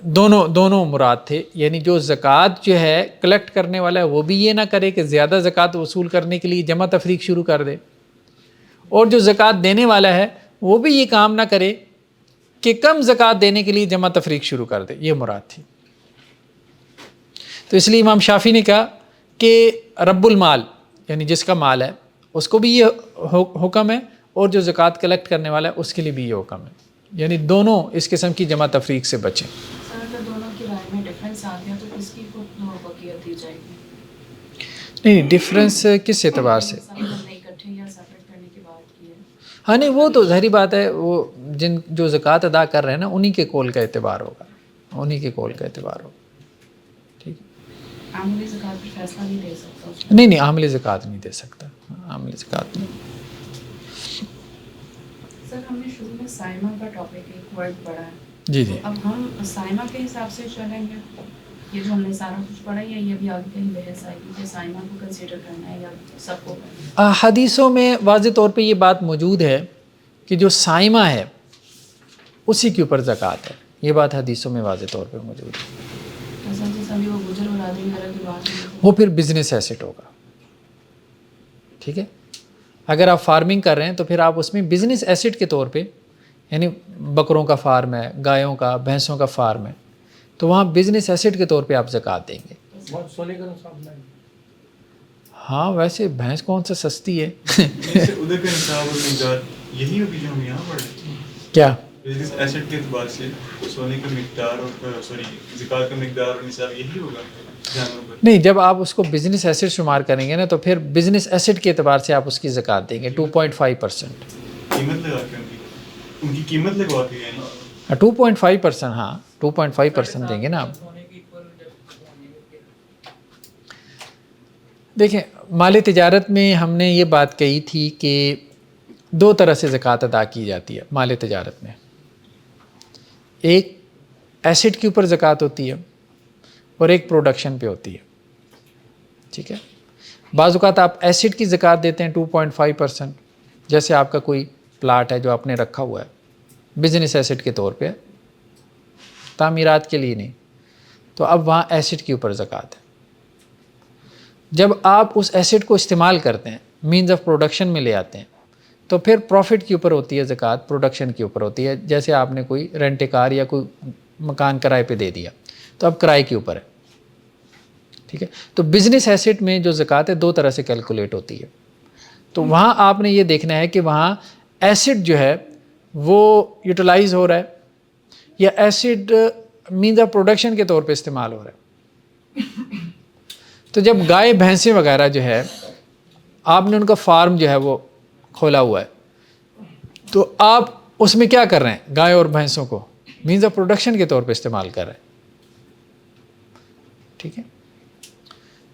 دونوں مراد تھے, یعنی جو زکوٰۃ جو ہے کلیکٹ کرنے والا ہے وہ بھی یہ نہ کرے کہ زیادہ زکوٰۃ وصول کرنے کے لیے جمع تفریق شروع کر دے, اور جو زکوٰۃ دینے والا ہے وہ بھی یہ کام نہ کرے کہ کم زکوٰۃ دینے کے لیے جمع تفریق شروع کر دے, یہ مراد تھی. تو اس لیے امام شافعی نے کہا کہ رب المال یعنی جس کا مال ہے اس کو بھی یہ حکم ہے, اور جو زکوٰۃ کلیکٹ کرنے والا ہے اس کے لیے بھی یہ حکم ہے, یعنی دونوں اس قسم کی جمع تفریق سے بچیں. سر اگر دونوں کی رائے میں ڈفرینس آ گیا تو کس کی کو بقیت دی جائے گی؟ نہیں, ڈفرینس کس اعتبار سے؟ اکٹھے یا سیپریٹ کرنے کی بات کی ہے. ہاں نہیں, وہ تو ظاہری بات ہے, وہ جو زکوٰۃ ادا کر رہے ہیں نا انہی کے قول کا اعتبار ہوگا, انہی کے قول کا اعتبار ہوگا, ٹھیک ہے. عاملی زکوٰۃ پر فیصلہ نہیں دے سکتا. نہیں, عامل زکوٰۃ نہیں دے سکتا, عامل زکوٰۃ نہیں. سر ہم نے شروع میں سائمہ کا ٹاپک ایک ورڈ پڑھا ہے, جی اب ہم سائمہ کے حساب سے چلیں گے, یہ جو ہم نے سارا کچھ پڑھا یا یہ بھی آگے کہیں بحث آئے گی کہ سائمہ کو کنسیڈر کرنا ہے یا سب کو کرنا ہے؟ حدیثوں میں واضح طور پہ یہ بات موجود ہے کہ جو سائمہ ہے اسی کے اوپر زکوٰۃ ہے, یہ بات حدیثوں میں واضح طور پہ موجود ہے. جیسا بھی وہ گجر اور آدمی وغیرہ کی بات ہے, وہ پھر بزنس ایسٹ ہوگا, ٹھیک ہے. اگر آپ فارمنگ کر رہے ہیں تو پھر آپ اس میں بزنس ایسٹ کے طور پہ, یعنی بکروں کا فارم ہے, گایوں کا, بھینسوں کا فارم ہے, تو وہاں بزنس ایسٹ کے طور پہ آپ زکوٰۃ دیں گے. سونے کا نصاب لائیں. ہاں ویسے بھینس کون سا سستی ہے. ادھر کا نصاب اور مقدار یہی ہوگی جو ہم یہاں پڑھے. کیا بزنس ایسٹ کے اعتبار سے سونے کا مقدار اور زکوٰۃ کا مقدار اور نصاب یہی ہوگا جانوروں پر؟ نہیں، جب آپ اس کو بزنس ایسٹ شمار کریں گے نا تو پھر بزنس ایسٹ کے اعتبار سے آپ اس کی زکوٰۃ دیں گے 2.5%. قیمت لگا کے ان کی قیمت لگوا کے یعنی 2.5%. ہاں 2.5% دیں گے نا آپ. سونے کی equal جب ہونے کے دیکھیں، مال تجارت میں ہم نے یہ بات کہی تھی کہ 2 طرح سے زکوٰۃ ادا کی جاتی ہے مال تجارت میں. ایک ایسٹ کے اوپر زکوٰۃ ہوتی ہے اور ایک پروڈکشن پہ ہوتی ہے. ٹھیک ہے، بعض اوقات آپ ایسٹ کی زکوٰۃ دیتے ہیں 2.5%. جیسے آپ کا کوئی پلاٹ ہے جو آپ نے رکھا ہوا ہے بزنس ایسٹ کے طور پہ، تعمیرات کے لیے نہیں، تو اب وہاں ایسٹ کے اوپر زکوٰۃ ہے. جب آپ اس ایسٹ کو استعمال کرتے ہیں، مینز آف پروڈکشن میں لے آتے ہیں، تو پھر پروفٹ کے اوپر ہوتی ہے زکوٰۃ، پروڈکشن کے اوپر ہوتی ہے. جیسے آپ نے کوئی رینٹ کار یا کوئی مکان کرائے پہ دے دیا تو اب کرائے کے اوپر ہے. ٹھیک ہے، تو بزنس ایسٹ میں جو زکوٰۃ ہے 2 طرح سے کیلکولیٹ ہوتی ہے. تو وہاں آپ نے یہ دیکھنا ہے کہ وہاں ایسٹ جو ہے وہ یوٹیلائز ہو رہا ہے یا ایسٹ مینز آف پروڈکشن کے طور پہ استعمال ہو رہا ہے. تو جب گائے بھینسیں وغیرہ جو ہے آپ نے ان کا فارم جو ہے وہ کھولا ہوا ہے، تو آپ اس میں کیا کر رہے ہیں؟ گائے اور بھینسوں کو مینز آف پروڈکشن کے طور پہ استعمال کر رہے ہیں. ٹھیک ہے،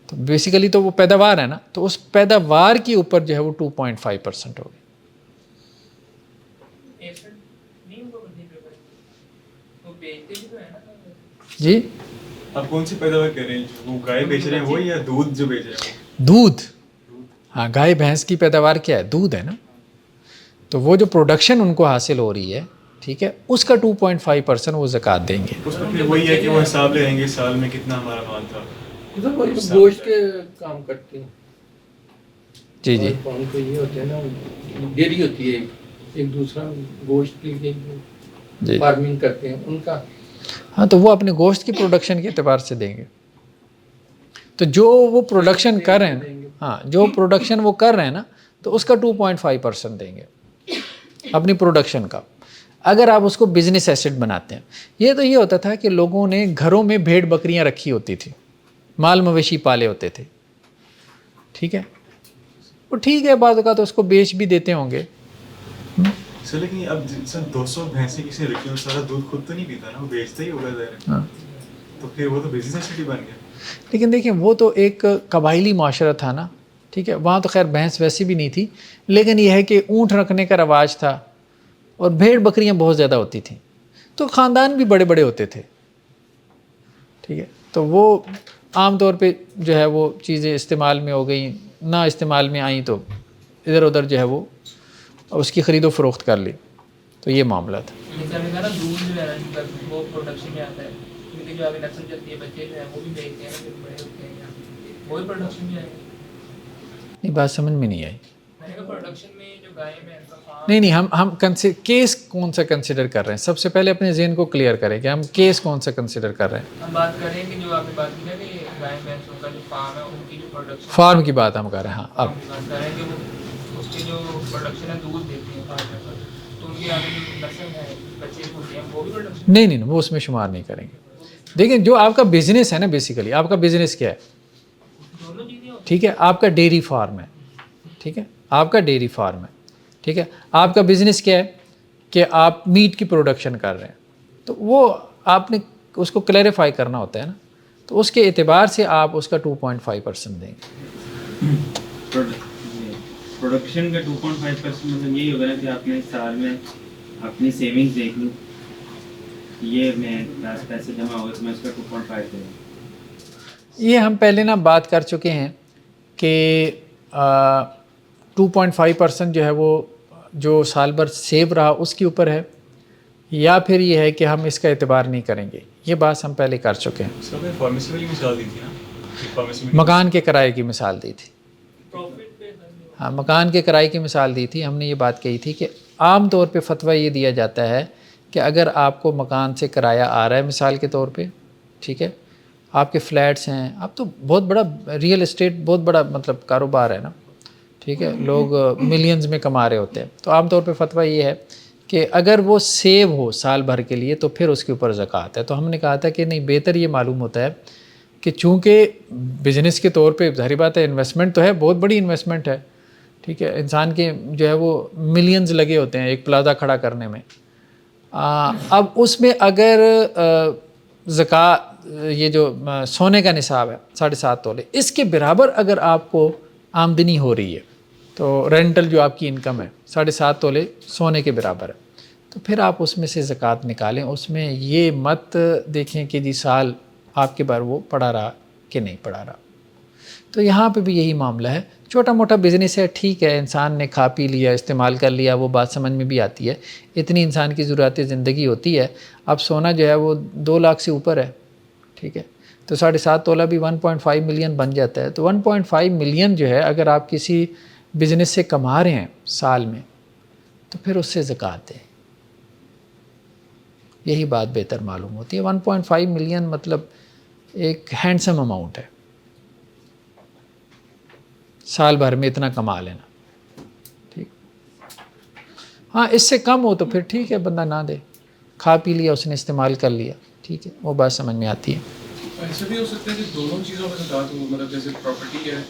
تو بیسیکلی تو وہ پیداوار ہے نا، تو اس پیداوار کے اوپر جو ہے وہ 2.5% ہوگی. ایسٹ نہیں ہوگا بدلی پہ وہ بیچتے بھی تو ہے نا. جی، آپ کون سی پیداوار کر رہے ہیں؟ جو وہ گائے بیچ رہے ہیں وہ یا دودھ جو بیچ رہے ہیں وہ؟ دودھ. ہاں، گائے بھینس کی پیداوار کیا ہے؟ دودھ ہے نا. تو وہ جو پروڈکشن ان کو حاصل ہو رہی ہے، ٹھیک ہے، اس کا 2.5% وہ زکوٰۃ دیں گے. اس میں پھر وہی ہے کہ وہ حساب لگائیں گے سال میں کتنا ہمارا مال تھا. گوشت کے کام کرتے ہیں. جی جی ان کو یہ ہوتے ہیں نا، ڈیری ہوتی ہے ایک دوسرا گوشت کے لیے جی. فارمنگ کرتے ہیں ان کا. ہاں، تو وہ اپنے گوشت کی پروڈکشن کے اعتبار سے دیں گے. تو جو وہ پروڈکشن کر رہے ہیں، ہاں جو پروڈکشن وہ کر رہے ہیں نا، تو اس کا 2.5% دیں گے اپنی پروڈکشن کا. اگر آپ اس کو بزنس ایسٹ بناتے ہیں، یہ تو یہ ہوتا تھا کہ لوگوں نے گھروں میں بھیڑ بکریاں رکھی ہوتی تھی، مال مویشی پالے ہوتے تھے. ٹھیک ہے، وہ ٹھیک ہے، بعض اوقات اس کو بیچ بھی دیتے ہوں گے. سر لیکن اب سر 200 بھینسیں کسی رکھی ہوں، سارا دودھ خود تو نہیں پیتا نا، وہ بیچتا ہی ہوگا ظاہر. ہاں، تو پھر وہ تو بزنس ایسٹ ہی بن گیا. لیکن دیکھیں وہ تو ایک قبائلی معاشرہ تھا نا. ٹھیک ہے، وہاں تو خیر بھینس ویسی بھی نہیں تھی، لیکن یہ ہے کہ اونٹ رکھنے کا رواج تھا اور بھیڑ بکریاں بہت زیادہ ہوتی تھیں، تو خاندان بھی بڑے بڑے ہوتے تھے. ٹھیک ہے، تو وہ عام طور پہ جو ہے وہ چیزیں استعمال میں ہو گئیں، نہ استعمال میں آئیں تو ادھر ادھر جو ہے وہ اس کی خرید و فروخت کر لی. تو یہ معاملہ تھا. جیسے ہم نے کہا نا دودھ جو ہے نا وہ پروڈکشن میں آتا ہے، کیونکہ جو آگے نسل چلتی ہے بچے جو ہیں وہ بھی بیچتے ہیں نا، پھر بڑے ہوتے ہیں وہ بھی پروڈکشن میں آئے گا. نہیں، بات سمجھ میں نہیں آئی. میں نے کہا پروڈکشن میں جو گائے میں ان کا فارم. نہیں ہم کیس کون سا کنسیڈر کر رہے ہیں؟ سب سے پہلے اپنے ذہن کو کلیئر کریں کہ ہم کیس کون سا کنسیڈر کر رہے ہیں. ہم بات کر رہے ہیں کہ جو آپ نے بات کی نا کہ گائے بھینسوں کا جو فارم ہے ان کی جو پروڈکشن فارم کی بات ہم کر رہے ہیں. ہاں، اب بات کر رہے ہیں کہ وہ اس کی جو پروڈکشن ہے دودھ دیتی ہے فارم پر، تو ان کی آگے جو نسل ہے بچے ہوتے ہیں وہ بھی پروڈکشن. نہیں وہ اس میں شمار نہیں کریں گے. دیکھیں جو آپ کا بزنس ہے نا، بیسیکلی آپ کا بزنس کیا ہے؟ دونوں چیزیں ہوتی ٹھیک ہے، آپ کا ڈیری فارم ہے. ٹھیک ہے، آپ کا ڈیری فارم ہے. ٹھیک ہے، آپ کا بزنس کیا ہے کہ آپ میٹ کی پروڈکشن کر رہے ہیں، تو وہ آپ نے اس کو کلیریفائی کرنا ہوتا ہے نا. تو اس کے اعتبار سے آپ اس کا 2.5% دیں گے. پروڈکشن کا 2.5% مطلب یہی ہوگا نا کہ آپ نے سال میں اپنی سیونگز دیکھ لی، یہ میں پیسے جمع ہوگا تو میں اس کا 2.5 دوں. یہ ہم پہلے نا بات کر چکے ہیں کہ 2.5% جو ہے وہ جو سال بھر سیو رہا اس کے اوپر ہے، یا پھر یہ ہے کہ ہم اس کا اعتبار نہیں کریں گے. یہ بات ہم پہلے کر چکے ہیں. سر میں فارمیسی والی مثال دی تھی نا، فارمیسی میں مکان کے کرائے کی مثال دی تھی. پروفٹ پہ. ہاں، مکان کے کرائے کی مثال دی تھی. ہم نے یہ بات کہی تھی کہ عام طور پہ فتویٰ یہ دیا جاتا ہے کہ اگر آپ کو مکان سے کرایہ آ رہا ہے مثال کے طور پہ، ٹھیک ہے، آپ کے فلیٹس ہیں، آپ تو بہت بڑا ریئل اسٹیٹ بہت بڑا مطلب کاروبار ہے نا. ٹھیک ہے، لوگ ملینز میں کما رہے ہوتے ہیں. تو عام طور پہ فتویٰ یہ ہے کہ اگر وہ سیو ہو سال بھر کے لیے تو پھر اس کے اوپر زکوٰۃ ہے. تو ہم نے کہا تھا کہ نہیں، بہتر یہ معلوم ہوتا ہے کہ چونکہ بزنس کے طور پہ ظاہر بات ہے انویسٹمنٹ تو ہے، بہت بڑی انویسٹمنٹ ہے، ٹھیک ہے، انسان کے جو ہے وہ ملینز لگے ہوتے ہیں ایک پلازا کھڑا کرنے میں. اب اس میں اگر زکوٰۃ یہ جو سونے کا نصاب ہے 7.5 تولے، اس کے برابر اگر آپ کو آمدنی ہو رہی ہے تو رینٹل جو آپ کی انکم ہے 7.5 تولے سونے کے برابر ہے، تو پھر آپ اس میں سے زکوٰۃ نکالیں. اس میں یہ مت دیکھیں کہ جی سال آپ کے بار وہ پڑا رہا کہ نہیں پڑا رہا. تو یہاں پہ بھی یہی معاملہ ہے. چھوٹا موٹا بزنس ہے، ٹھیک ہے، انسان نے کھا پی لیا، استعمال کر لیا، وہ بات سمجھ میں بھی آتی ہے، اتنی انسان کی ضرورت زندگی ہوتی ہے. اب سونا جو ہے وہ 2 لاکھ سے اوپر ہے، ٹھیک ہے، تو 7.5 تولہ بھی 1.5 ملین بن جاتا ہے. تو 1.5 ملین جو ہے اگر آپ کسی بزنس سے کما رہے ہیں سال میں تو پھر اس سے زکوٰۃ دیں. یہی بات بہتر معلوم ہوتی ہے. 1.5 ملین مطلب ایک ہینڈسم اماؤنٹ ہے، سال بھر میں اتنا کما لینا، ٹھیک. ہاں اس سے کم ہو تو پھر ٹھیک ہے، بندہ نہ دے، کھا پی لیا اس نے، استعمال کر لیا، ٹھیک ہے، وہ بات سمجھ میں آتی ہے. ایسے بھی ہو سکتا ہے کہ دونوں چیزوں میں زکوٰۃ ہو، مطلب جیسے پراپرٹی ہے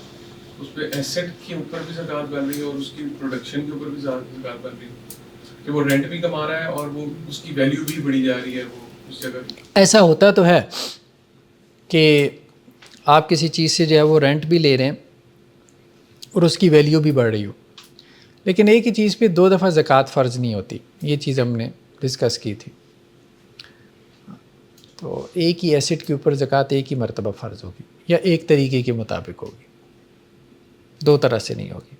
اس پہ ایسیٹ کے اوپر بھی زکوٰۃ بن رہی ہے اور اس کی پروڈکشن کے اوپر بھی زکوٰۃ بن رہی ہے، کہ وہ رینٹ بھی کما رہا ہے اور وہ اس کی ویلیو بھی بڑھی جا رہی ہے وہ اس جگہ کی. ایسا ہوتا تو ہے کہ آپ کسی چیز سے جو ہے وہ رینٹ بھی لے رہے ہیں اور اس کی ویلیو بھی بڑھ رہی ہو، لیکن ایک ہی چیز پہ 2 دفعہ زکوٰۃ فرض نہیں ہوتی. یہ چیز ہم نے ڈسکس کی تھی. تو ایک ہی ایسٹ کے اوپر زکوٰۃ ایک ہی مرتبہ فرض ہوگی یا ایک طریقے کے مطابق ہوگی، 2 طرح سے نہیں ہوگی.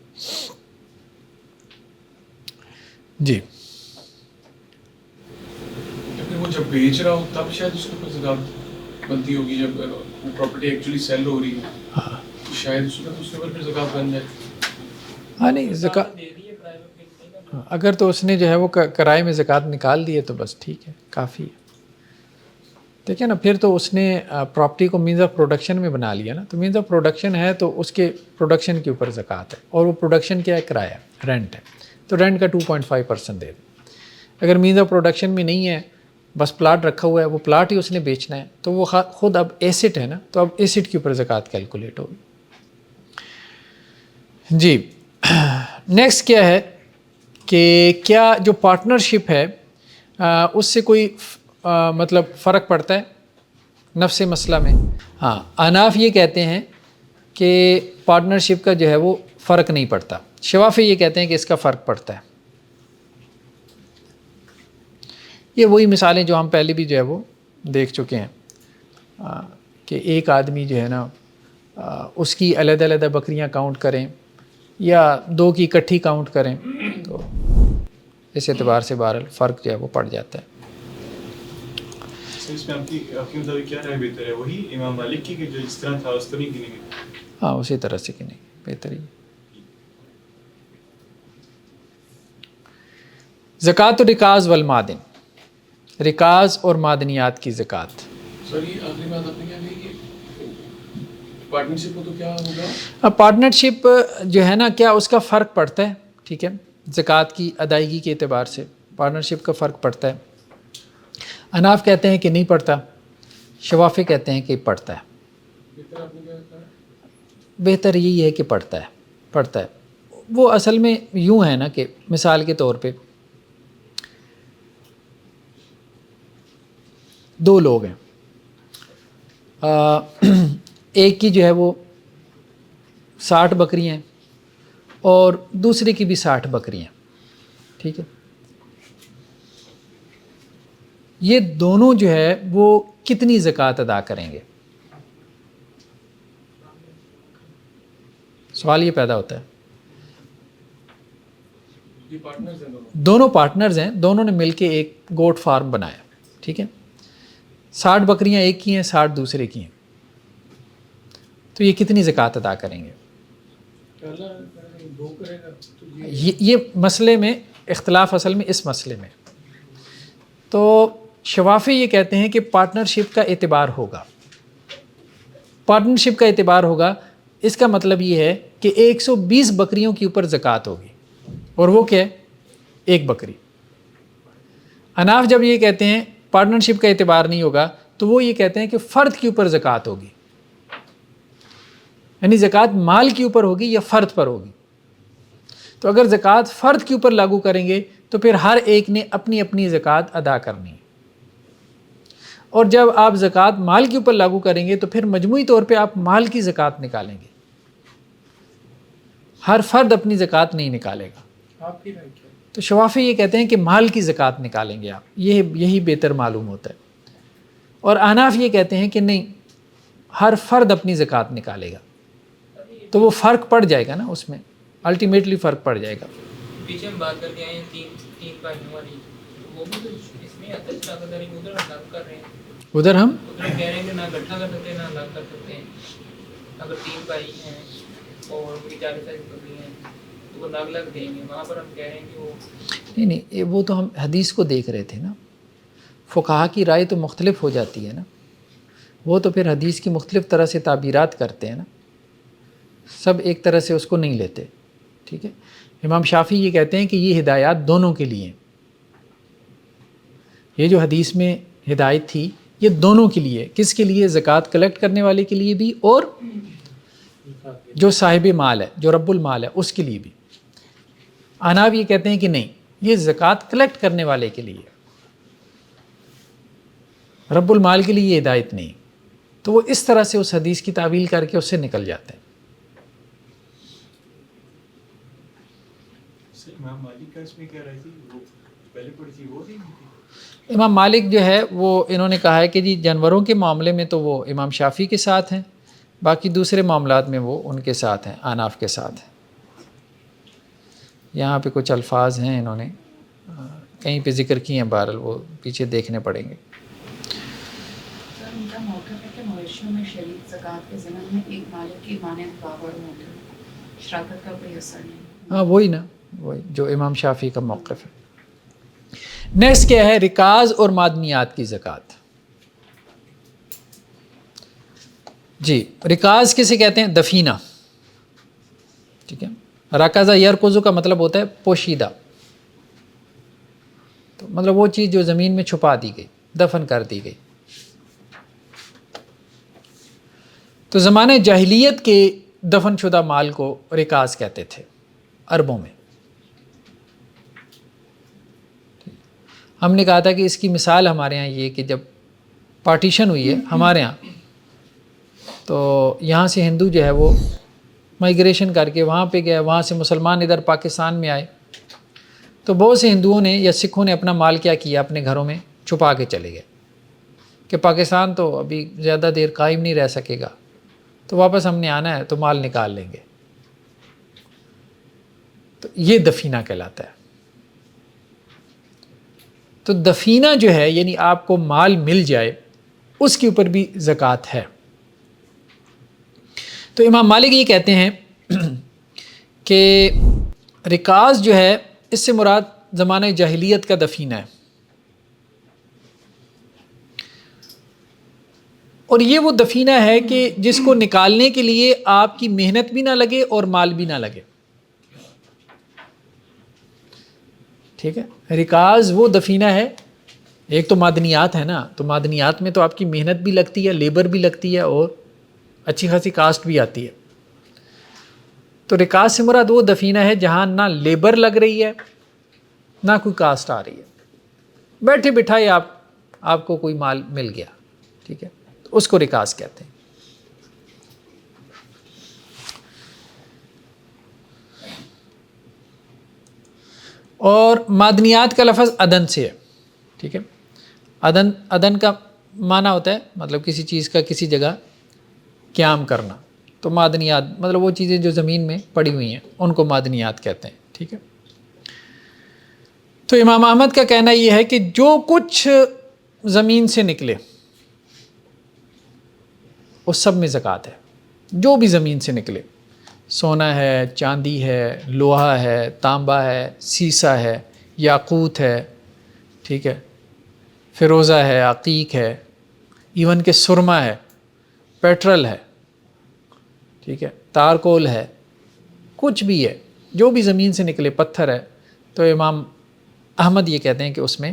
جی کیونکہ وہ جب بیچ رہا ہو تب شاید اس کے اوپر زکوٰۃ بنتی ہوگی، جب وہ پراپرٹی ایکچولی سیل ہو رہی ہے تو شاید اس کے اوپر پھر زکوٰۃ بن جائے. ہاں نہیں، زکوٰۃ اگر تو اس نے جو ہے وہ کرائے میں زکوٰۃ نکال دی ہے تو بس ٹھیک ہے، کافی ہے. دیکھیں نا، پھر تو اس نے پراپرٹی کو مینز آف پروڈکشن میں بنا لیا نا، تو مینز آف پروڈکشن ہے تو اس کے پروڈکشن کے اوپر زکوٰۃ ہے، اور وہ پروڈکشن کیا ہے؟ کرایہ، رینٹ ہے، تو رینٹ کا 2.5% دے دیں. اگر مینز آف پروڈکشن میں نہیں ہے، بس پلاٹ رکھا ہوا ہے، وہ پلاٹ ہی اس نے بیچنا ہے، تو وہ خود اب ایسٹ ہے نا، تو اب ایسٹ کے اوپر زکوٰۃ کیلکولیٹ ہوگی. جی نیکسٹ کیا ہے کہ کیا جو پارٹنرشپ ہے اس سے کوئی مطلب فرق پڑتا ہے نفس مسئلہ میں؟ ہاں، احناف یہ کہتے ہیں کہ پارٹنرشپ کا جو ہے وہ فرق نہیں پڑتا. شوافی یہ کہتے ہیں کہ اس کا فرق پڑتا ہے. یہ وہی مثالیں جو ہم پہلے بھی جو ہے وہ دیکھ چکے ہیں کہ ایک آدمی جو ہے نا اس کی علیحدہ علیحدہ بکریاں کاؤنٹ کریں یا 2 کی اکٹھی کاؤنٹ کریں، تو اس اعتبار سے بہرحال فرق جو ہے وہ پڑ جاتا ہے. اس میں آپ کی مطابق کیا رائے بہتر ہے؟ وہی امام مالک کی کہ جو جس طرح تھا اس طرح کی نہیں؟ ہاں اسی طرح سے کہ نہیں بہتر ہی. زکوٰۃ الرکاز والمعادن، رکاز اور معدنیات کی زکوٰۃ. سر یہ آخری بات آپ نے کیا کہی کہ پارٹنرشپ کو تو کیا ہوگا؟ پارٹنرشپ جو ہے نا، کیا اس کا فرق پڑتا ہے؟ ٹھیک ہے، زکوٰۃ کی ادائیگی کے اعتبار سے پارٹنرشپ کا فرق پڑتا ہے. احناف کہتے ہیں کہ نہیں پڑتا، شوافی کہتے ہیں کہ پڑتا ہے. بہتر آپ نے کیا کہا؟ بہتر یہی ہے کہ پڑتا ہے. وہ اصل میں یوں ہے نا کہ مثال کے طور پہ 2 لوگ ہیں، ایک کی جو ہے وہ 60 بکریاں ہیں اور دوسرے کی بھی 60 بکریاں، ٹھیک ہے. یہ دونوں جو ہے وہ کتنی زکوٰۃ ادا کریں گے؟ سوال یہ پیدا ہوتا ہے. یہ پارٹنرز ہیں دونوں پارٹنرز ہیں، دونوں نے مل کے ایک گوٹ فارم بنایا، ٹھیک ہے. 60 بکریاں ایک کی ہیں، 60 دوسرے کی ہیں، تو یہ کتنی زکوٰۃ ادا کریں گے؟ یہ مسئلے میں اختلاف اصل میں اس مسئلے میں. تو شوافی یہ کہتے ہیں کہ پارٹنرشپ کا اعتبار ہوگا. پارٹنرشپ کا اعتبار ہوگا، اس کا مطلب یہ ہے کہ 120 بکریوں کے اوپر زکوٰۃ ہوگی، اور وہ کیا ہے؟ 1 بکری. اناف جب یہ کہتے ہیں پارٹنرشپ کا اعتبار نہیں ہوگا تو وہ یہ کہتے ہیں کہ فرد کے اوپر زکوٰۃ ہوگی، یعنی زکوٰۃ مال کے اوپر ہوگی یا فرد پر ہوگی. تو اگر زکوٰۃ فرد کے اوپر لاگو کریں گے تو پھر ہر ایک نے اپنی اپنی زکوٰۃ ادا کرنی ہے، اور جب آپ زکوٰۃ مال کے اوپر لاگو کریں گے تو پھر مجموعی طور پہ آپ مال کی زکوٰۃ نکالیں گے، ہر فرد اپنی زکوٰۃ نہیں نکالے گا. آپ کی رائے کیا ہے؟ تو شوافی یہ کہتے ہیں کہ مال کی زکوٰۃ نکالیں گے آپ، یہی بہتر معلوم ہوتا ہے. اور احناف یہ کہتے ہیں کہ نہیں، ہر فرد اپنی زکوٰۃ نکالے گا. تو وہ فرق پڑ جائے گا نا، اس میں الٹیمیٹلی فرق پڑ جائے گا. پیچھے ہم بات کرتے آئے ہیں تین بھائیوں والی، وہ بھی تو اس میں حد تک طاقت داری ادھر الگ کر رہے ہیں، ادھر ہم ادھر کہہ رہے ہیں کہ نہ اکٹھا کر سکتے ہیں نہ الگ کر سکتے ہیں. اگر 3 بھائی ہیں اور ان کی 40 سال کی بکری ہیں تو وہ الگ الگ دیں گے. وہاں پر ہم کہہ رہے ہیں کہ وہ نہیں وہ تو ہم حدیث کو دیکھ رہے تھے نا، فقہا کی رائے تو مختلف ہو جاتی ہے نا، وہ تو پھر حدیث کی مختلف طرح سے تعبیرات کرتے ہیں نا، سب ایک طرح سے اس کو نہیں لیتے. ٹھیک ہے، امام شافعی یہ کہتے ہیں کہ یہ ہدایات دونوں کے لیے ہیں، یہ جو حدیث میں ہدایت تھی یہ دونوں کے لیے. کس کے لیے؟ زکوٰۃ کلیکٹ کرنے والے کے لیے بھی اور جو صاحب مال ہے، جو رب المال ہے، اس کے لیے بھی. احناف یہ کہتے ہیں کہ نہیں، یہ زکوٰۃ کلیکٹ کرنے والے کے لیے، رب المال کے لیے یہ ہدایت نہیں. تو وہ اس طرح سے اس حدیث کی تعویل کر کے اس سے نکل جاتے ہیں. امام مالک کا اس میں کیا رائے تھی؟ وہ پہلے پڑھی تھی وہ تھی؟ امام مالک جو ہے وہ انہوں نے کہا ہے کہ جی جانوروں کے معاملے میں تو وہ امام شافعی کے ساتھ ہیں، باقی دوسرے معاملات میں وہ ان کے ساتھ ہیں، احناف کے ساتھ ہیں. یہاں پہ کچھ الفاظ ہیں انہوں نے کہیں پہ ذکر کیے ہیں، بہرحال وہ پیچھے دیکھنے پڑیں گے. سر ان کا موقف ہے کہ مویشیوں میں شریک زکوٰۃ کے ضمن میں ایک مالک کی مانند باور موقف، شراکت کا کوئی اثر نہیں. ہاں وہی نا، وہی جو امام شافعی کا موقف ہے. نیکسٹ کیا ہے؟ رکاز اور معدنیات کی زکوٰۃ. جی رکاز کسے کہتے ہیں؟ دفینہ. ٹھیک ہے، رکزہ یرکزو کا مطلب ہوتا ہے پوشیدہ، تو مطلب وہ چیز جو زمین میں چھپا دی گئی، دفن کر دی گئی. تو زمانہ جاہلیت کے دفن شدہ مال کو رکاز کہتے تھے عربوں میں. ہم نے کہا تھا کہ اس کی مثال ہمارے ہاں یہ کہ جب پارٹیشن ہوئی ہے ہمارے ہاں، تو یہاں سے ہندو جو ہے وہ مائیگریشن کر کے وہاں پہ گیا، وہاں سے مسلمان ادھر پاکستان میں آئے، تو بہت سے ہندوؤں نے یا سکھوں نے اپنا مال کیا کیا، اپنے گھروں میں چھپا کے چلے گئے کہ پاکستان تو ابھی زیادہ دیر قائم نہیں رہ سکے گا، تو واپس ہم نے آنا ہے تو مال نکال لیں گے. تو یہ دفینہ کہلاتا ہے. تو دفینہ جو ہے یعنی آپ کو مال مل جائے، اس کے اوپر بھی زکوٰۃ ہے. تو امام مالک یہ کہتے ہیں کہ رکاز جو ہے اس سے مراد زمانہ جاہلیت کا دفینہ ہے، اور یہ وہ دفینہ ہے کہ جس کو نکالنے کے لیے آپ کی محنت بھی نہ لگے اور مال بھی نہ لگے. ٹھیک ہے، رکاز وہ دفینہ ہے، ایک تو معدنیات ہے نا، تو معدنیات میں تو آپ کی محنت بھی لگتی ہے، لیبر بھی لگتی ہے، اور اچھی خاصی کاسٹ بھی آتی ہے. تو رکاز سے مراد وہ دفینہ ہے جہاں نہ لیبر لگ رہی ہے نہ کوئی کاسٹ آ رہی ہے، بیٹھے بٹھائے آپ کو کوئی مال مل گیا. ٹھیک ہے، تو اس کو رکاز کہتے ہیں. اور معدنیات کا لفظ عدن سے ہے. ٹھیک ہے، عدن کا معنی ہوتا ہے مطلب کسی چیز کا کسی جگہ قیام کرنا. تو معدنیات مطلب وہ چیزیں جو زمین میں پڑی ہوئی ہیں ان کو معدنیات کہتے ہیں. ٹھیک ہے، تو امام احمد کا کہنا یہ ہے کہ جو کچھ زمین سے نکلے اس سب میں زکوٰۃ ہے. جو بھی زمین سے نکلے، سونا ہے، چاندی ہے، لوہا ہے، تانبا ہے، سیسا ہے، یاقوت ہے، ٹھیک ہے، فیروزہ ہے، عقیق ہے، ایون کہ سرما ہے، پیٹرل ہے، ٹھیک ہے، تارکول ہے، کچھ بھی ہے، جو بھی زمین سے نکلے، پتھر ہے، تو امام احمد یہ کہتے ہیں کہ اس میں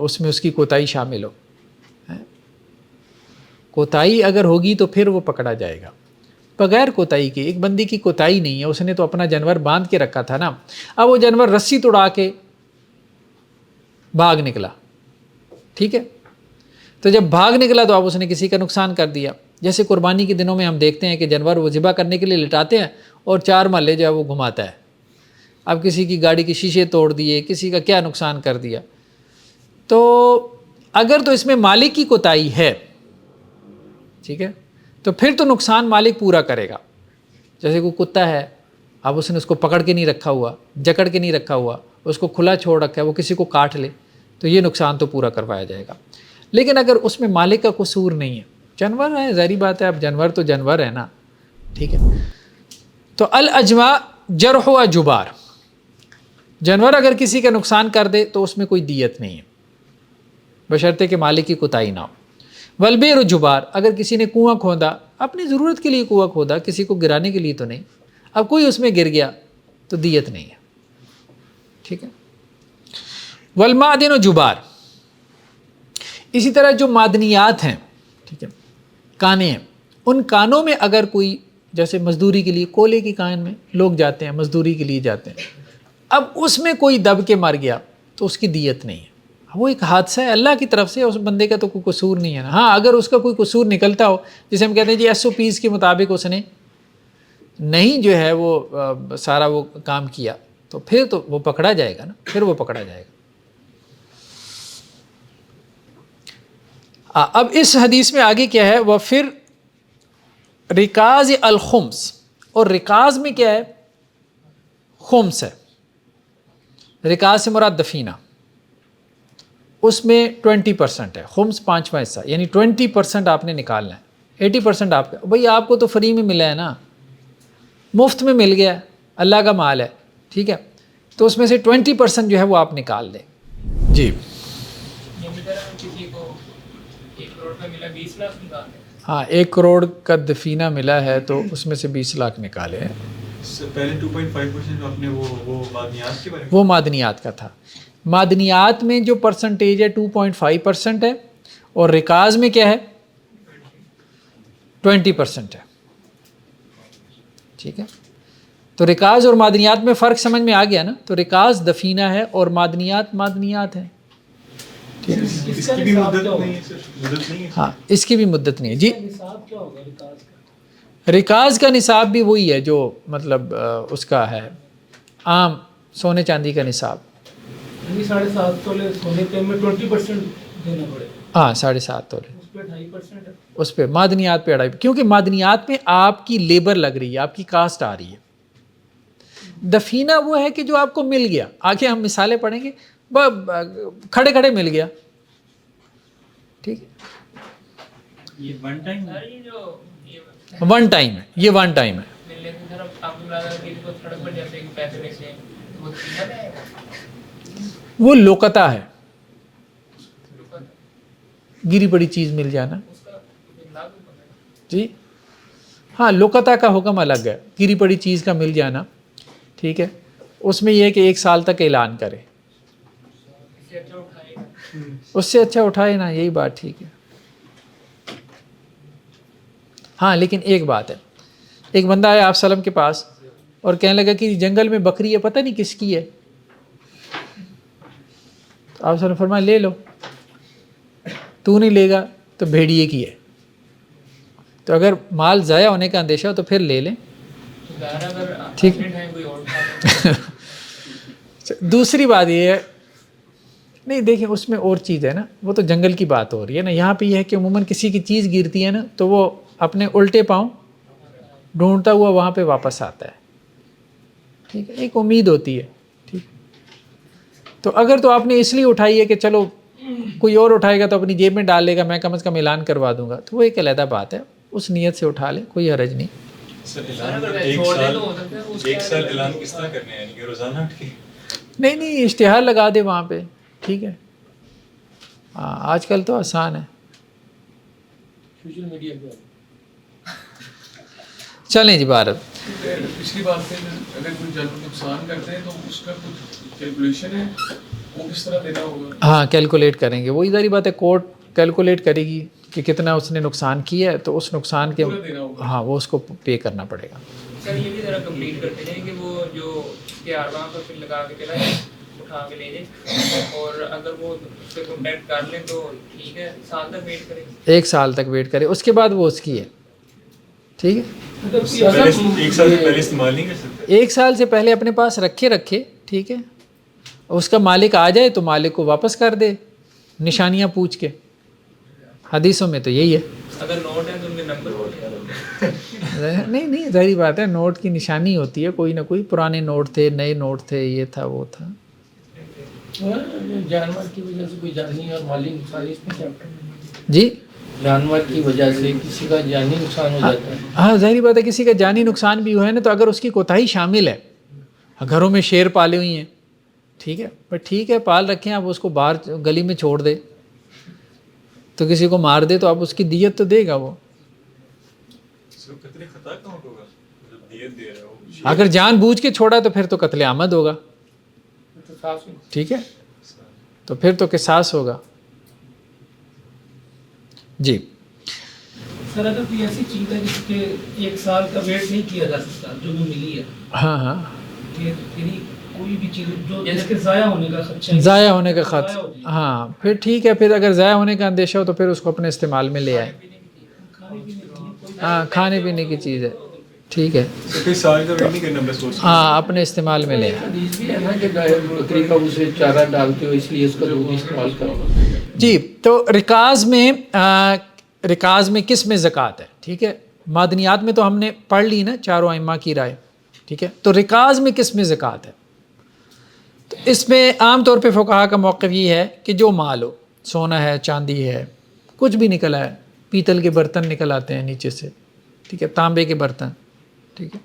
اس میں اس کی کوتاہی شامل ہو. کوتاہی اگر ہوگی تو پھر وہ پکڑا جائے گا. بغیر کوتاہی کے ایک بندی کی کوتاہی نہیں ہے, اس نے تو اپنا جانور باندھ کے رکھا تھا نا, اب وہ جانور رسی توڑا کے بھاگ نکلا, ٹھیک ہے, تو جب بھاگ نکلا تو اب اس نے کسی کا نقصان کر دیا. جیسے قربانی کے دنوں میں ہم دیکھتے ہیں کہ جانور وہ ذبح کرنے کے لیے لٹاتے ہیں اور 4 محلے جو ہے وہ گھماتا ہے. اب کسی کی گاڑی کے شیشے توڑ دیے, کسی کا کیا نقصان کر دیا. تو اگر تو اس میں مالک کی کوتاہی ہے, ٹھیک ہے, تو پھر تو نقصان مالک پورا کرے گا. جیسے کوئی کتا ہے, اب اس نے اس کو پکڑ کے نہیں رکھا ہوا, جکڑ کے نہیں رکھا ہوا, اس کو کھلا چھوڑ رکھا ہے, وہ کسی کو کاٹ لے تو یہ نقصان تو پورا کروایا جائے گا. لیکن اگر اس میں مالک کا قصور نہیں ہے, جانور ہے, ظاہری بات ہے, اب جانور تو جانور ہے نا, ٹھیک ہے. تو الاجماع جرح و جبار, جانور اگر کسی کا نقصان کر دے تو اس میں کوئی دیت نہیں ہے بشرطے کہ مالک کی کوتاہی نہ ہو. والبئر و جبار, اگر کسی نے کنواں کھودا, اپنی ضرورت کے لیے کنواں کھودا, کسی کو گرانے کے لیے تو نہیں, اب کوئی اس میں گر گیا تو دیت نہیں ہے, ٹھیک ہے. والمعدن و جبار, اسی طرح جو معدنیات ہیں, ٹھیک ہے, کانے ہیں, ان کانوں میں اگر کوئی, جیسے مزدوری کے لیے کولے کی کان میں لوگ جاتے ہیں, مزدوری کے لیے جاتے ہیں, اب اس میں کوئی دب کے مر گیا تو اس کی دیت نہیں ہے. وہ ایک حادثہ ہے اللہ کی طرف سے, اس بندے کا تو کوئی قصور نہیں ہے نا. ہاں اگر اس کا کوئی قصور نکلتا ہو, جسے ہم کہتے ہیں جی SOPs کے مطابق اس نے نہیں جو ہے وہ سارا وہ کام کیا, تو پھر تو وہ پکڑا جائے گا نا, پھر وہ پکڑا جائے گا. اب اس حدیث میں آگے کیا ہے, وہ پھر رکاز الخمس, اور رکاز میں کیا ہے, خمس ہے. رکاز سے مراد دفینہ, اس میں 20% ہے, خمس 5واں حصہ, یعنی 20% آپ نے نکالنا ہے, 80% آپ کا. بھئی آپ کو تو فری میں ملا ہے نا, مفت میں مل گیا, اللہ کا مال ہے, ٹھیک ہے, تو اس میں سے 20% جو ہے وہ آپ نکال دیں. جی کسی کو 1 کروڑ کا ملا 20 لاکھ نکال دیں. ہاں 1 کروڑ کا دفینہ ملا ہے تو اس میں سے 20 لاکھ نکالے ہیں. پہلے 2.5% آپ نے وہ معدنیات کے بارے میں, وہ معدنیات کا تھا. معدنیات میں جو پرسنٹیج ہے 2.5% ہے, اور رکاز میں کیا ہے 20% ہے, ٹھیک ہے. تو رکاز اور معدنیات میں فرق سمجھ میں آ گیا نا. تو رکاز دفینہ ہے اور معدنیات معدنیات ہیں. اس کی بھی مدت نہیں ہے سر, مدت نہیں ہے. ہاں اس کی بھی مدت نہیں ہے. جی رکاز کا نصاب بھی وہی ہے جو مطلب اس کا ہے عام سونے چاندی کا نصاب. 7.5 تولے سونے کے میں 20% دینا پڑے. ہاں 7.5 تولے, اس پہ 2.5% ہے. اس پہ معدنیات پہ 2.5, کیونکہ معدنیات میں آپ کی لیبر لگ رہی ہے, آپ کی کاسٹ آ رہی ہے. دفینہ وہ ہے کہ جو آپ کو مل گیا, آگے ہم مثالیں پڑھیں گے, کھڑے کھڑے مل گیا, ٹھیک ہے. یہ ون ٹائم سر یہ جو ون ٹائم ہے, یہ ون ٹائم ہے. ملنے سے سر آپ کو لگا کہ کو سڑک پر جاتے ہیں پیسے لیتے ہیں, وہ سیدھا نہیں آئے گا. وہ لوکتا ہے, گری پڑی چیز مل جانا. اس کا لاگو کرنا ہے. جی ہاں لوکتا کا حکم الگ ہے, گری پڑی چیز کا مل جانا, ٹھیک ہے. اس میں یہ ہے کہ 1 سال تک اعلان کرے, اس سے اچھا اٹھائے گا. اس سے اچھا اٹھائے نا, یہی بات ٹھیک ہے. ہاں لیکن ایک بات ہے, ایک بندہ آیا آپ سلم کے پاس اور کہنے لگا کہ جنگل میں بکری ہے, پتہ نہیں کس کی ہے. تو آپ سلم فرمایا لے لو, تو نہیں لے گا تو بھیڑیے کی ہے. تو اگر مال ضائع ہونے کا اندیشہ ہو تو پھر لے لیں, ٹھیک ہے. دوسری بات یہ ہے, نہیں دیکھیں اس میں اور چیز ہے نا, وہ تو جنگل کی بات ہو رہی ہے نا. یہاں پہ یہ ہے کہ عموماً کسی کی چیز گرتی ہے نا تو وہ اپنے الٹے پاؤں ڈھونڈتا ہوا وہاں پہ واپس آتا ہے, ٹھیک ہے. ایک امید ہوتی ہے, ٹھیک. تو اگر تو آپ نے اس لیے اٹھائی ہے کہ چلو کوئی اور اٹھائے گا تو اپنی جیب میں ڈال لے گا, میں کم از کم اعلان کروا دوں گا, تو وہ ایک علیحدہ بات ہے, اس نیت سے اٹھا لیں, کوئی حرج نہیں. سر اعلان 1 سال اعلان کس طرح کرنے ہیں, یعنی کہ روزانہ اٹھ کے نہیں اشتہار لگا دے وہاں پہ, ٹھیک ہے. ہاں آج کل تو آسان ہے. سوشل میڈیا پہ چلیں جی بھارت. پچھلی بات سے اگر کوئی جانور نقصان کرتے ہیں تو اس کا کچھ کیلکولیشن ہے وہ کس طرح دینا ہوگا؟ ہاں کیلکولیٹ کریں گے، وہی ظاہری بات ہے کورٹ کیلکولیٹ کرے گی کہ کتنا اس نے نقصان کیا ہے، تو اس نقصان کے پورا دینا ہوگا۔ ہاں وہ اس کو پے کرنا پڑے گا۔ سر یہ بھی ذرا کمپلیٹ کرتے جائیں کہ وہ جو اشتہار وہاں پر پھر لگا کے چلا جائے، اٹھا کے لے جائے، اور اگر وہ اس سے کانٹیکٹ کر لیں تو ٹھیک ہے، سال تک ویٹ کریں۔ 1 سال تک ویٹ کرے، اس کے بعد وہ اس کی ہے، ٹھیک ہے۔ ایک سال سے پہلے استعمال نہیں کر سکتے؟ 1 سال سے پہلے اپنے پاس رکھے، ٹھیک ہے، اس کا مالک آ جائے تو مالک کو واپس کر دے نشانیاں پوچھ کے، حدیثوں میں تو یہی ہے۔ اگر نوٹ ہے تو ان کے نمبر ہوتے ہیں۔ نہیں ظاہری بات ہے، نوٹ کی نشانی ہوتی ہے، کوئی نہ کوئی پرانے نوٹ تھے، نئے نوٹ تھے، یہ تھا وہ تھا۔ جانور کی وجہ سے کوئی جانی اور مالی نقصان اس میں کیا؟ جی جانور کی وجہ سے کسی کا جانی نقصان ہو جاتا ہے؟ ہاں ظاہری بات ہے، کسی کا جانی نقصان بھی ہوا ہے نا، تو اگر اس کی کوتاہی شامل ہے، گھروں میں شیر پالے ہوئی ہیں، ٹھیک ہے، پر ٹھیک ہے پال رکھیں، آپ اس کو باہر گلی میں چھوڑ دے تو کسی کو مار دے تو آپ اس کی دیت تو دے گا وہ۔ قتل خطا کاؤنٹ ہوگا جب دیت دے رہا ہو؟ اگر جان بوجھ کے چھوڑا تو پھر تو قتل عامد ہوگا، ٹھیک ہے، تو پھر تو قصاص ہوگا۔ جی سر اگر کوئی ایسی چیز ہے جس کے 1 سال کا ویٹ نہیں کیا جا سکتا جو بھی ملی ہے، ہاں یعنی کوئی بھی چیز جو جس کے ضائع ہونے کا خدشہ ہے، ضائع ہونے کا خدشہ، ہاں پھر ٹھیک ہے، پھر اگر ضائع ہونے کا اندیشہ ہو تو پھر اس کو اپنے استعمال میں لے آئیں۔ ہاں کھانے پینے کی چیز ہے، ٹھیک ہے، پھر سال کا ویٹ نہیں کرنا بس اس ہاں اپنے استعمال میں لے آئیں۔ حدیث بھی ہے نا کہ گائے بکری کا اسے چارہ ڈالتے ہو اس لیے اس کا دودھ استعمال کرو۔ جی تو رکاز میں کس میں زکوٰۃ ہے، ٹھیک ہے، معدنیات میں تو ہم نے پڑھ لی نا چاروں ائمہ کی رائے، ٹھیک ہے، تو رکاز میں کس میں زکوٰۃ ہے؟ تو اس میں عام طور پہ فقہا کا موقف یہ ہے کہ جو مال ہو، سونا ہے، چاندی ہے، کچھ بھی نکلا ہے، پیتل کے برتن نکل آتے ہیں نیچے سے، ٹھیک ہے، تانبے کے برتن، ٹھیک ہے،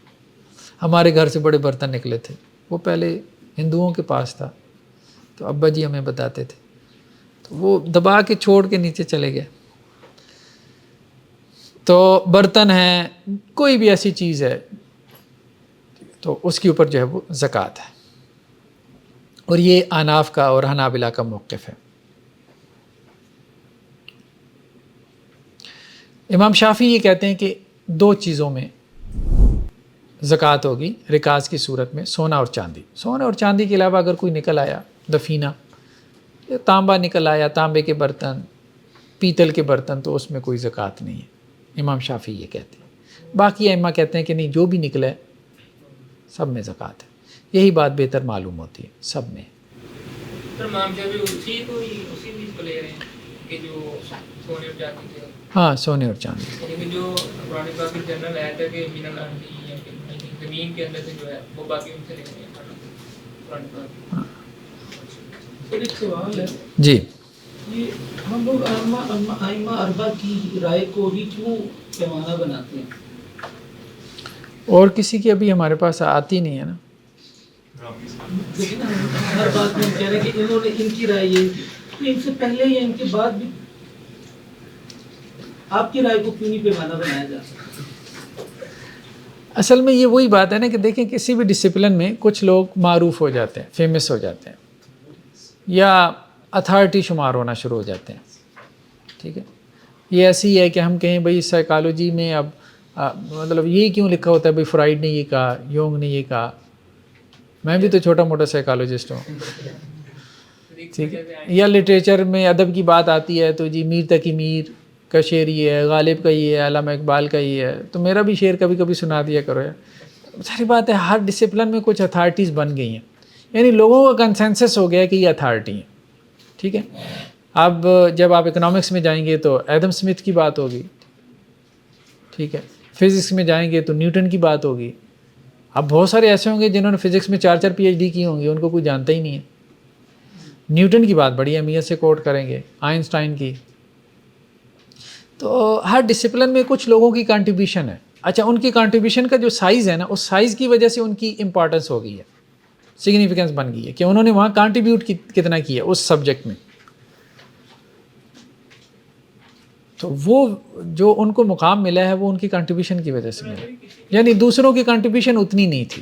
ہمارے گھر سے بڑے برتن نکلے تھے، وہ پہلے ہندوؤں کے پاس تھا، تو ابا جی ہمیں بتاتے تھے، تو وہ دبا کے چھوڑ کے نیچے چلے گئے۔ تو برتن ہے، کوئی بھی ایسی چیز ہے تو اس کے اوپر جو ہے وہ زکوٰۃ ہے، اور یہ احناف کا اور حنابلہ کا موقف ہے۔ امام شافعی یہ کہتے ہیں کہ 2 چیزوں میں زکوٰۃ ہوگی رکاز کی صورت میں، سونا اور چاندی۔ سونا اور چاندی کے علاوہ اگر کوئی نکل آیا، دفینہ یا تانبا نکل آیا، تانبے کے برتن، پیتل کے برتن، تو اس میں کوئی زکوٰۃ نہیں ہے، امام شافعی یہ کہتے ہیں۔ باقی ائمہ کہتے ہیں کہ نہیں، جو بھی نکلے سب میں زکوٰۃ ہے، یہی بات بہتر معلوم ہوتی ہے، سب میں۔ سر امام شافعی اسی چیز کو لے رہے ہیں کہ جو سونے اور چاندی سے، ہاں سونے اور چاندی، یعنی کہ جو قرآن پاک کی جنرل آیت ہے کہ من الارض یا کہ زمین کے اندر سے جو ہے وہ باقی ان سے لے رہے ہیں قرآن پاک۔ سر ایک سوال ہے، جی یہ ہم لوگ ائمہ اربعہ کی رائے کو ہی کیوں پیمانہ بناتے ہیں؟ اور کسی کی ابھی ہمارے پاس آتی نہیں ہے نا۔ لیکن ہر بات میں ہم کہہ رہے ہیں کہ انہوں نے ان کی رائے یہ تھی، تو ان سے پہلے یا ان کے بعد بھی آپ کی رائے کو کیوں نہیں پیمانہ بنایا جا سکتا؟ اصل میں یہ وہی بات ہے نا کہ دیکھیں کسی بھی ڈسپلن میں کچھ لوگ معروف ہو جاتے ہیں، فیمس ہو جاتے ہیں، یا اتھارٹی شمار ہونا شروع ہو جاتے ہیں، ٹھیک ہے۔ یہ ایسی ہے کہ ہم کہیں بھئی سائیکالوجی میں اب مطلب یہ کیوں لکھا ہوتا ہے بھئی فرائڈ نے یہ کہا، یونگ نے یہ کہا، میں بھی تو چھوٹا موٹا سائیکالوجسٹ ہوں، ٹھیک ہے، یا لٹریچر میں ادب کی بات آتی ہے تو جی میر تقی میر کا شعر یہ ہے، غالب کا یہ ہے، علامہ اقبال کا یہ ہے، تو میرا بھی شعر کبھی کبھی سنا دیا کرو یار۔ ساری بات ہے ہر ڈسپلن میں کچھ اتھارٹیز بن گئی ہیں، یعنی لوگوں کا کنسنسس ہو گیا کہ یہ اتھارٹی ہیں، ٹھیک ہے۔ اب جب آپ اکنامکس میں جائیں گے تو ایڈم سمتھ کی بات ہوگی، ٹھیک ہے، فزکس میں جائیں گے تو نیوٹن کی بات ہوگی۔ اب بہت سارے ایسے ہوں گے جنہوں نے فزکس میں 4 پی ایچ ڈی کی ہوں گی، ان کو کوئی جانتا ہی نہیں ہے۔ نیوٹن کی بات بڑی اہمیت سے کوٹ کریں گے، آئنسٹائن کی۔ تو ہر ڈسپلن میں کچھ لوگوں کی کنٹریبیوشن ہے، اچھا ان کی کنٹریبیوشن کا جو سائز ہے نا، اس سائز کی وجہ سے ان کی امپورٹنس ہو گئی ہے، سگنیفیکنس بن گئی ہے کہ انہوں نے وہاں کنٹریبیوٹ کتنا کیا اس سبجیکٹ میں۔ تو وہ جو ان کو مقام ملا ہے وہ ان کی کنٹریبیوشن کی وجہ سے ملا، یعنی دوسروں کی کنٹریبیوشن اتنی نہیں تھی،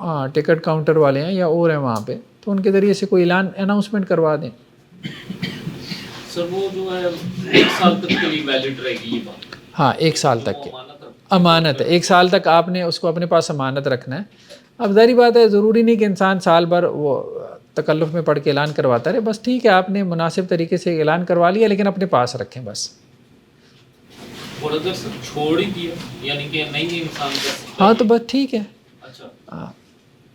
ہاں ٹکٹ کاؤنٹر والے ہیں یا اور ہیں وہاں پہ، تو ان کے ذریعے سے کوئی اعلان اناؤنسمنٹ کروا دیں. سر وہ جو ہے 1 سال تک کے لیے ویلڈ رہے گی یہ بات؟ ہاں 1 سال تک کے امانت ہے، 1 سال تک آپ نے اس کو اپنے پاس امانت رکھنا ہے. اب ظاہری بات ہے ضروری نہیں کہ انسان سال بھر وہ تکلف میں پڑھ کے اعلان کرواتا رہے، بس ٹھیک ہے آپ نے مناسب طریقے سے اعلان کروا لیا لیکن اپنے پاس رکھیں بس. اور اگر سر چھوڑ ہی دیا یعنی کہ نہیں انسان کر سکتا، ہاں تو بس ٹھیک ہے. اچھا ہاں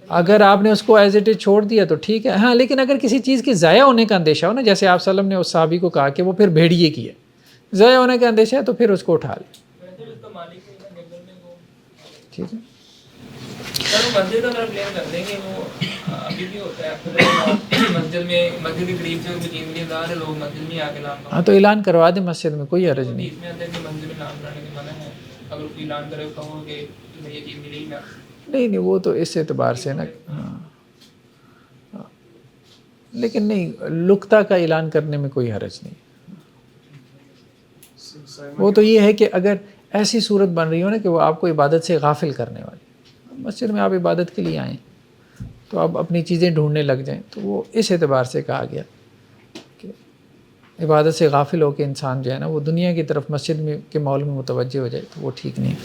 اگر آپ نے اس کو ایز اٹ از چھوڑ دیا تو ٹھیک ہے. ہاں لیکن اگر کسی چیز کے ضائع ہونے کا اندیشہ ہو نا، جیسے آپ وسلم نے اس صحابی کو کہا کہ وہ پھر بھیڑیے کی ہے، ضائع ہونے کا اندیشہ ہے تو پھر اس کو اٹھا لیں. ٹھیک ہے. سر مسجد کا میرا پلان کر دیں گے، وہ ابھی بھی ہوتا ہے مسجد میں، مسجد کے قریب سے کوئی چیز نہیں دار ہے، لوگ مسجد میں آ کے نام ہاں تو اعلان کروا دیں مسجد میں، کوئی حرج نہیں. اس میں آتا ہے کہ مسجد میں نام لانے کے منع ہے، اگر کوئی اعلان کرے کہو کہ تمہیں یہ چیز ملی نا. نہیں وہ تو اس اعتبار سے نا ہاں لیکن نہیں لقطہ کا اعلان کرنے میں کوئی حرج نہیں. وہ تو یہ ہے کہ اگر ایسی صورت بن رہی ہو نا کہ وہ آپ کو عبادت سے غافل کرنے والی، مسجد میں آپ عبادت کے لیے آئیں تو آپ اپنی چیزیں ڈھونڈنے لگ جائیں، تو وہ اس اعتبار سے کہا گیا کہ عبادت سے غافل ہو کے انسان جو ہے نا وہ دنیا کی طرف مسجد میں کے ماحول میں متوجہ ہو جائے تو وہ ٹھیک نہیں.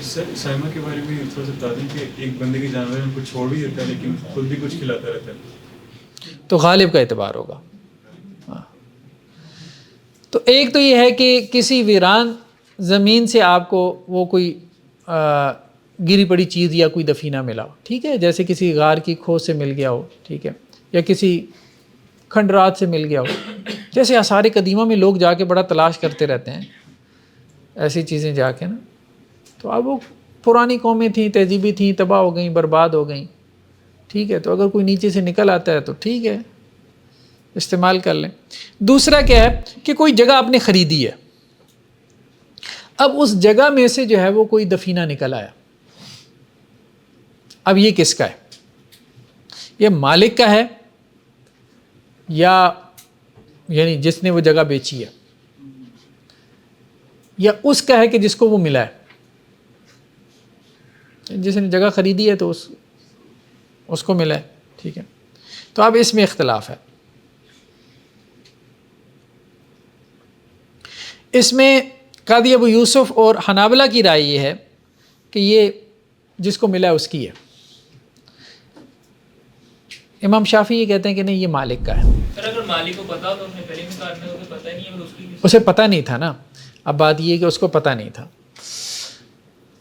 سر سائمہ کے بارے میں تھوڑا سا بتا دیں کہ ایک بندے کے جانور ان کو چھوڑ بھی دیتا ہے لیکن خود بھی کچھ کھلاتا رہتا ہے، تو غالب کا اعتبار ہوگا. ہاں تو ایک تو یہ ہے کہ کسی ویران زمین سے آپ کو وہ کوئی گری پڑی چیز یا کوئی دفینہ ملا ہو، ٹھیک ہے، جیسے کسی غار کی کھو سے مل گیا ہو، ٹھیک ہے، یا کسی کھنڈرات سے مل گیا ہو، جیسے آثار قدیمہ میں لوگ جا کے بڑا تلاش کرتے رہتے ہیں ایسی چیزیں جا کے نا. تو اب وہ پرانی قومیں تھیں، تہذیبی تھیں، تباہ ہو گئیں، برباد ہو گئیں، ٹھیک ہے، تو اگر کوئی نیچے سے نکل آتا ہے تو ٹھیک ہے استعمال کر لیں. دوسرا کیا ہے کہ کوئی جگہ آپ نے خریدی ہے، اب اس جگہ میں سے جو ہے وہ کوئی دفینہ نکل آیا، اب یہ کس کا ہے؟ یہ مالک کا ہے یا یعنی جس نے وہ جگہ بیچی ہے، یا اس کا ہے کہ جس کو وہ ملا ہے؟ جس نے جگہ خریدی ہے تو اس کو ملا ہے، ٹھیک ہے. تو اب اس میں اختلاف ہے. اس میں قاضی ابو یوسف اور حنابلہ کی رائے یہ ہے کہ یہ جس کو ملا ہے اس کی ہے. امام شافعی یہ کہتے ہیں کہ نہیں یہ مالک کا ہے. سر اگر مالک کو پتا ہو تو اس نے پہلے میں کاٹنا ہے، اسے پتہ ہی نہیں ہے، اس کی اسے پتہ نہیں تھا نا. اب بات یہ ہے کہ اس کو پتہ نہیں تھا.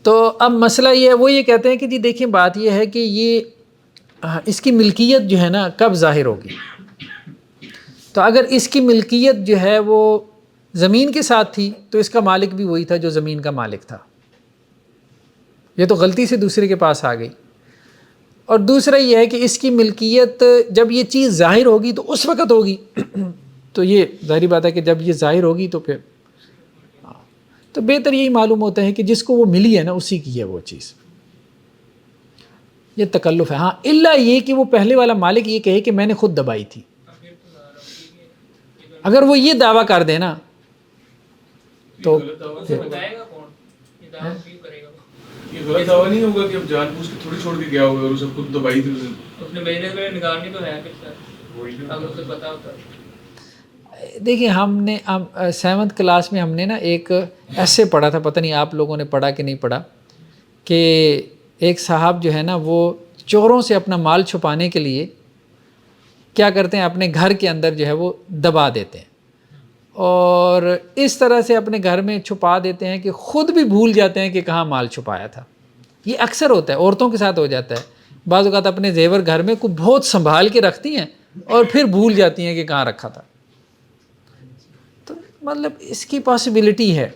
تو اب مسئلہ یہ ہے، وہ یہ کہتے ہیں کہ جی دیکھیں بات یہ ہے کہ یہ اس کی ملکیت جو ہے نا کب ظاہر ہوگی. تو اگر اس کی ملکیت جو ہے وہ زمین کے ساتھ تھی تو اس کا مالک بھی وہی تھا جو زمین کا مالک تھا. یہ تو غلطی سے دوسرے کے پاس آ گئی. اور دوسرا یہ ہے کہ اس کی ملکیت جب یہ چیز ظاہر ہوگی تو اس وقت ہوگی. تو یہ ظاہری بات ہے کہ جب یہ ظاہر ہوگی تو پھر تو بہتر یہی معلوم ہوتا ہے کہ جس کو وہ ملی ہے نا اسی کی ہے وہ چیز. یہ تکلف ہے. ہاں الا یہ کہ وہ پہلے والا مالک یہ کہے کہ میں نے خود دبائی تھی. اگر وہ یہ دعویٰ کر دے نا تو بتائے گا کون یہ دعویٰ کیوں کرے گا؟ یہ غلط دعویٰ نہیں ہوگا کہ اب جان بوجھ کے تھوڑی چھوڑ کے گیا ہوگا اور اسے خود دبائی تھی اس نے بھیجنے میں نگرانی تو ہے پھر سر اگر اسے پتا ہوتا. دیکھیں ہم نے 7th کلاس میں ہم نے نا ایک ایسے پڑھا تھا، پتہ نہیں آپ لوگوں نے پڑھا کہ نہیں پڑھا، کہ ایک صاحب جو ہے نا وہ چوروں سے اپنا مال چھپانے کے لیے کیا کرتے ہیں اپنے گھر کے اندر جو ہے وہ دبا دیتے ہیں اور اس طرح سے اپنے گھر میں چھپا دیتے ہیں کہ خود بھی بھول جاتے ہیں کہ کہاں مال چھپایا تھا. یہ اکثر ہوتا ہے، عورتوں کے ساتھ ہو جاتا ہے. بعض اوقات اپنے زیور گھر میں کو بہت سنبھال کے رکھتی ہیں اور پھر بھول جاتی ہیں کہ کہاں رکھا تھا. تو مطلب اس کی پاسبلٹی ہے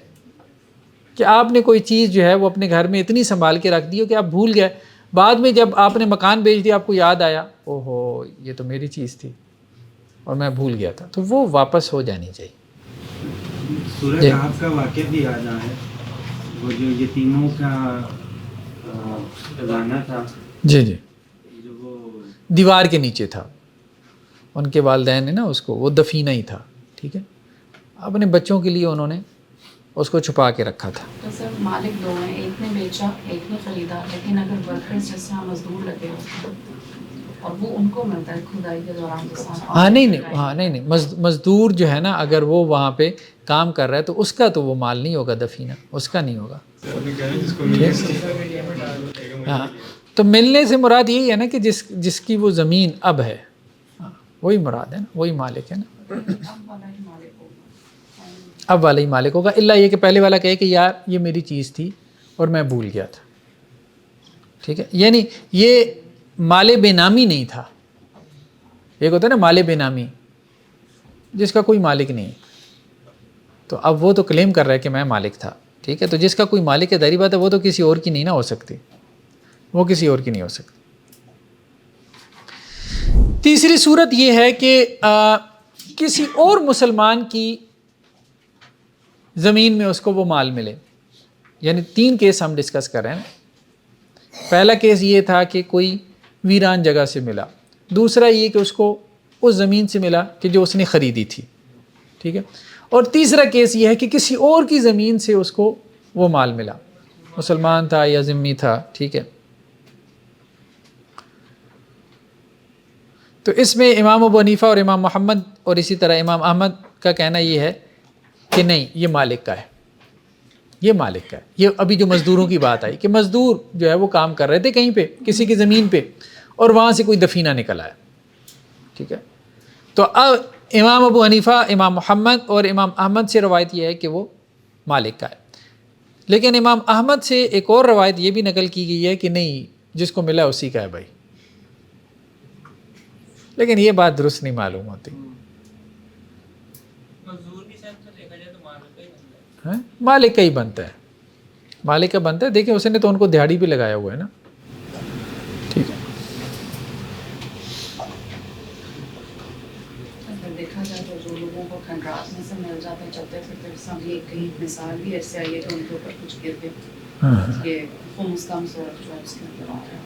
کہ آپ نے کوئی چیز جو ہے وہ اپنے گھر میں اتنی سنبھال کے رکھ دی ہو کہ آپ بھول گئے، بعد میں جب آپ نے مکان بیچ دیا آپ کو یاد آیا اوہو یہ تو میری چیز تھی اور میں بھول گیا تھا، تو وہ واپس ہو جانی چاہیے. سورہ کہف کا واقعہ بھی یاد آیا ہے، وہ جو یتیموں کا خزانہ تھا، جی جی جو وہ دیوار کے نیچے تھا، ان کے والدین نے نا اس کو وہ دفینہ ہی تھا، ٹھیک ہے، اپنے بچوں کے لیے انہوں نے اس کو چھپا کے رکھا تھا. تو سر مالک دو ہیں, ایک نے بیچا ایک نے خریدا, لیکن اگر ورکرز جس طرح مزدور لگے ہوتے ہیں اور وہ ان کو ملتا ہے کھدائی کے دوران نہیں, مزدور جو ہے نا اگر وہ وہاں پہ کام کر رہا ہے تو اس کا تو وہ مال نہیں ہوگا دفینہ, اس کا نہیں ہوگا. ہاں, تو ملنے سے مراد یہی ہے نا کہ جس کی وہ زمین اب ہے, وہی مراد ہے نا, وہی مالک ہے نا. اب والا ہی مالک ہوگا, الا یہ کہ پہلے والا کہے کہ یار یہ میری چیز تھی اور میں بھول گیا تھا. ٹھیک ہے, یعنی یہ مال بے نامی نہیں تھا. ایک ہوتا ہے نا مال بے نامی جس کا کوئی مالک نہیں, تو اب وہ تو کلیم کر رہا ہے کہ میں مالک تھا. ٹھیک ہے, تو جس کا کوئی مالک ہے ظاہری بات ہے وہ تو کسی اور کی نہیں نہ ہو سکتی, وہ کسی اور کی نہیں ہو سکتی. تیسری صورت یہ ہے کہ کسی اور مسلمان کی زمین میں اس کو وہ مال ملے. یعنی 3 کیس ہم ڈسکس کر رہے ہیں. پہلا کیس یہ تھا کہ کوئی ویران جگہ سے ملا, دوسرا یہ کہ اس کو اس زمین سے ملا کہ جو اس نے خریدی تھی. ٹھیک ہے, اور تیسرا کیس یہ ہے کہ کسی اور کی زمین سے اس کو وہ مال ملا, مسلمان تھا یا ذمہ تھا. ٹھیک ہے, تو اس میں امام ابو حنیفہ اور امام محمد اور اسی طرح امام احمد کا کہنا یہ ہے کہ نہیں, یہ مالک کا ہے, یہ مالک کا ہے. یہ ابھی جو مزدوروں کی بات آئی کہ مزدور جو ہے وہ کام کر رہے تھے کہیں پہ کسی کی زمین پہ اور وہاں سے کوئی دفینہ نکل آیا. ٹھیک ہے, تو اب امام ابو حنیفہ, امام محمد اور امام احمد سے روایت یہ ہے کہ وہ مالک کا ہے. لیکن امام احمد سے ایک اور روایت یہ بھی نقل کی گئی ہے کہ نہیں, جس کو ملا اسی کا ہے بھائی. لیکن یہ بات درست نہیں معلوم ہوتی. مالک کا ہی بنتا ہے, مالک کا بنتا ہے. دیکھیں اس نے تو ان کو دہاڑی بھی لگایا ہوا ہے نا. ٹھیک ہے, دیکھا جائے تو جو لوگوں کو کھنڈرات میں سے مل جاتے ہیں چلتے پھرتے سامنے کہیں مثال بھی ایسے آئی ہے کہ ان کے اوپر کچھ گر گئے کہ خمس کم صورت جو ہے اس کے اندر آ رہا ہے.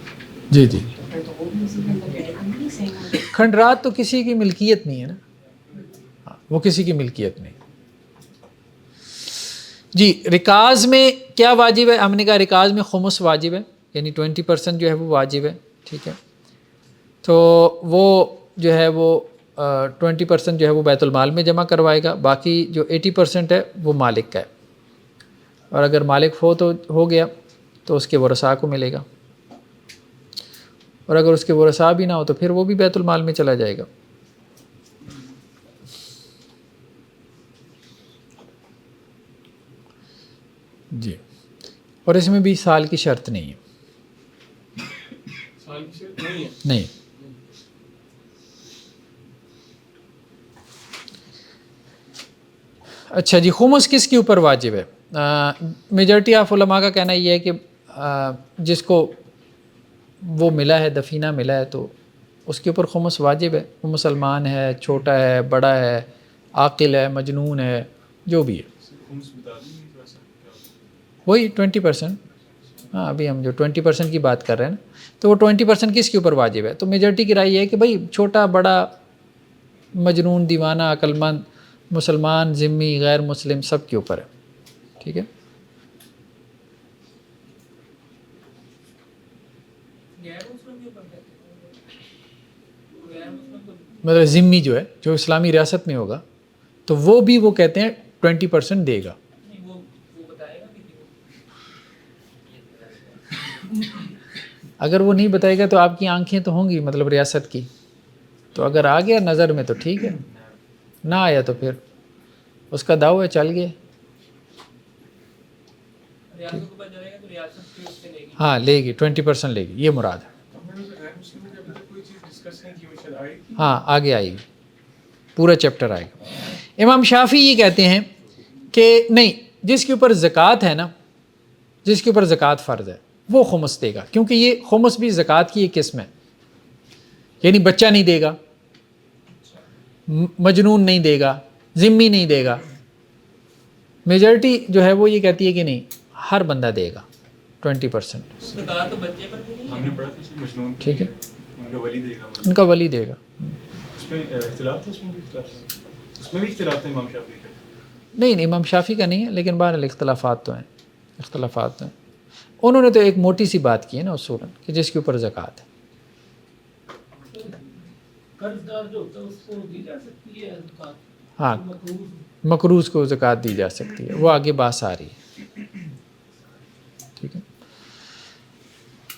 جی جی, پھر تو وہ بھی اسی کے اندر کیٹیگری نہیں سیم ہے. کھنڈرات تو کسی کی ملکیت نہیں ہے نا, وہ کسی کی ملکیت نہیں. جی, رکاز میں کیا واجب ہے؟ ہم نے کہا رکاز میں خمس واجب ہے, یعنی 20% جو ہے وہ واجب ہے. ٹھیک ہے, تو وہ جو ہے وہ 20% جو ہے وہ بیت المال میں جمع کروائے گا, باقی جو 80% ہے وہ مالک کا ہے. اور اگر مالک فوت ہو گیا تو اس کے ورثاء کو ملے گا, اور اگر اس کے ورثاء بھی نہ ہو تو پھر وہ بھی بیت المال میں چلا جائے گا. جی, اور اس میں بھی سال کی شرط نہیں ہے. سال کی شرط نہیں ہے, نہیں. اچھا جی, خمس کس کے اوپر واجب ہے؟ میجورٹی آف علماء کا کہنا یہ ہے کہ جس کو وہ ملا ہے, دفینہ ملا ہے, تو اس کے اوپر خمس واجب ہے. وہ مسلمان ہے, چھوٹا ہے, بڑا ہے, عاقل ہے, مجنون ہے, جو بھی ہے. وہی 20%. ہاں, ابھی ہم جو 20% کی بات کر رہے ہیں نا, تو وہ 20% کس کے اوپر واجب ہے؟ تو میجورٹی کی رائے یہ ہے کہ بھائی چھوٹا بڑا, مجنون, دیوانہ, عقل مند, مسلمان, ذمی, غیر مسلم, سب کے اوپر ہے. ٹھیک ہے, مطلب ذمی جو ہے جو اسلامی ریاست میں ہوگا تو وہ بھی وہ کہتے ہیں 20% دے گا. اگر وہ نہیں بتائے گا تو آپ کی آنکھیں تو ہوں گی مطلب ریاست کی, تو اگر آ گیا نظر میں تو ٹھیک ہے, نہ آیا تو پھر اس کا داؤ ہے, چل گیا. ہاں, لے گی 20% لے گی, یہ مراد ہے. ہاں, آگے آئے گی, پورا چیپٹر آئے گا. امام شافعی یہ کہتے ہیں کہ نہیں, جس کے اوپر زکوٰۃ ہے نا, جس کے اوپر زکوٰۃ فرض ہے وہ خمس دے گا, کیونکہ یہ خمس بھی زکوٰۃ کی ایک قسم ہے. یعنی بچہ نہیں دے گا, مجنون نہیں دے گا, ذمی نہیں دے گا. میجورٹی جو ہے وہ یہ کہتی ہے کہ نہیں, ہر بندہ دے گا 20%. ٹھیک ہے, ان کا ولی دے گا. اس میں اختلاف ہے, اس میں بھی اختلاف ہے, اس میں بھی اختلاف ہے امام شافعی کا. نہیں امام شافی کا نہیں ہے، لیکن بہرحال اختلافات تو ہیں. انہوں نے تو ایک موٹی سی بات کی ہے نا اصولاً کہ جس کے اوپر زکوٰۃ ہے. قرض دار جو ہوتا ہے اس کو دی جا سکتی ہے زکوٰۃ؟ ہاں مقروض کو زکوٰۃ دی جا سکتی ہے، وہ آگے بات آ رہی ہے. ٹھیک ہے.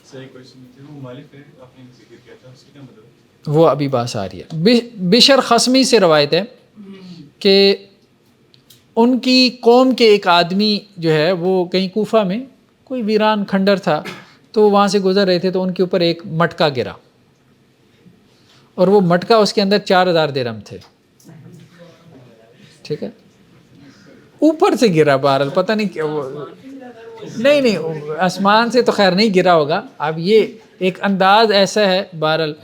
صحیح کوشچن ہے، وہ مالک ہے آپ نے ذکر کیا تھا، اس کی کیا مطلب ہے؟ وہ ابھی بات آ رہی ہے. بشر خصمی سے روایت ہے کہ ان کی قوم کے ایک آدمی جو ہے وہ کہیں کوفہ میں کوئی ویران کھنڈر تھا، تو وہاں سے گزر رہے تھے تو ان کے اوپر ایک مٹکا گرا، اور وہ مٹکا اس کے اندر 4000 درہم تھے. ٹھیک ہے، اوپر سے گرا، بہرحال پتہ نہیں کیا وہ، نہیں آسمان سے تو خیر نہیں گرا ہوگا. اب یہ ایک انداز ایسا ہے، بہرحال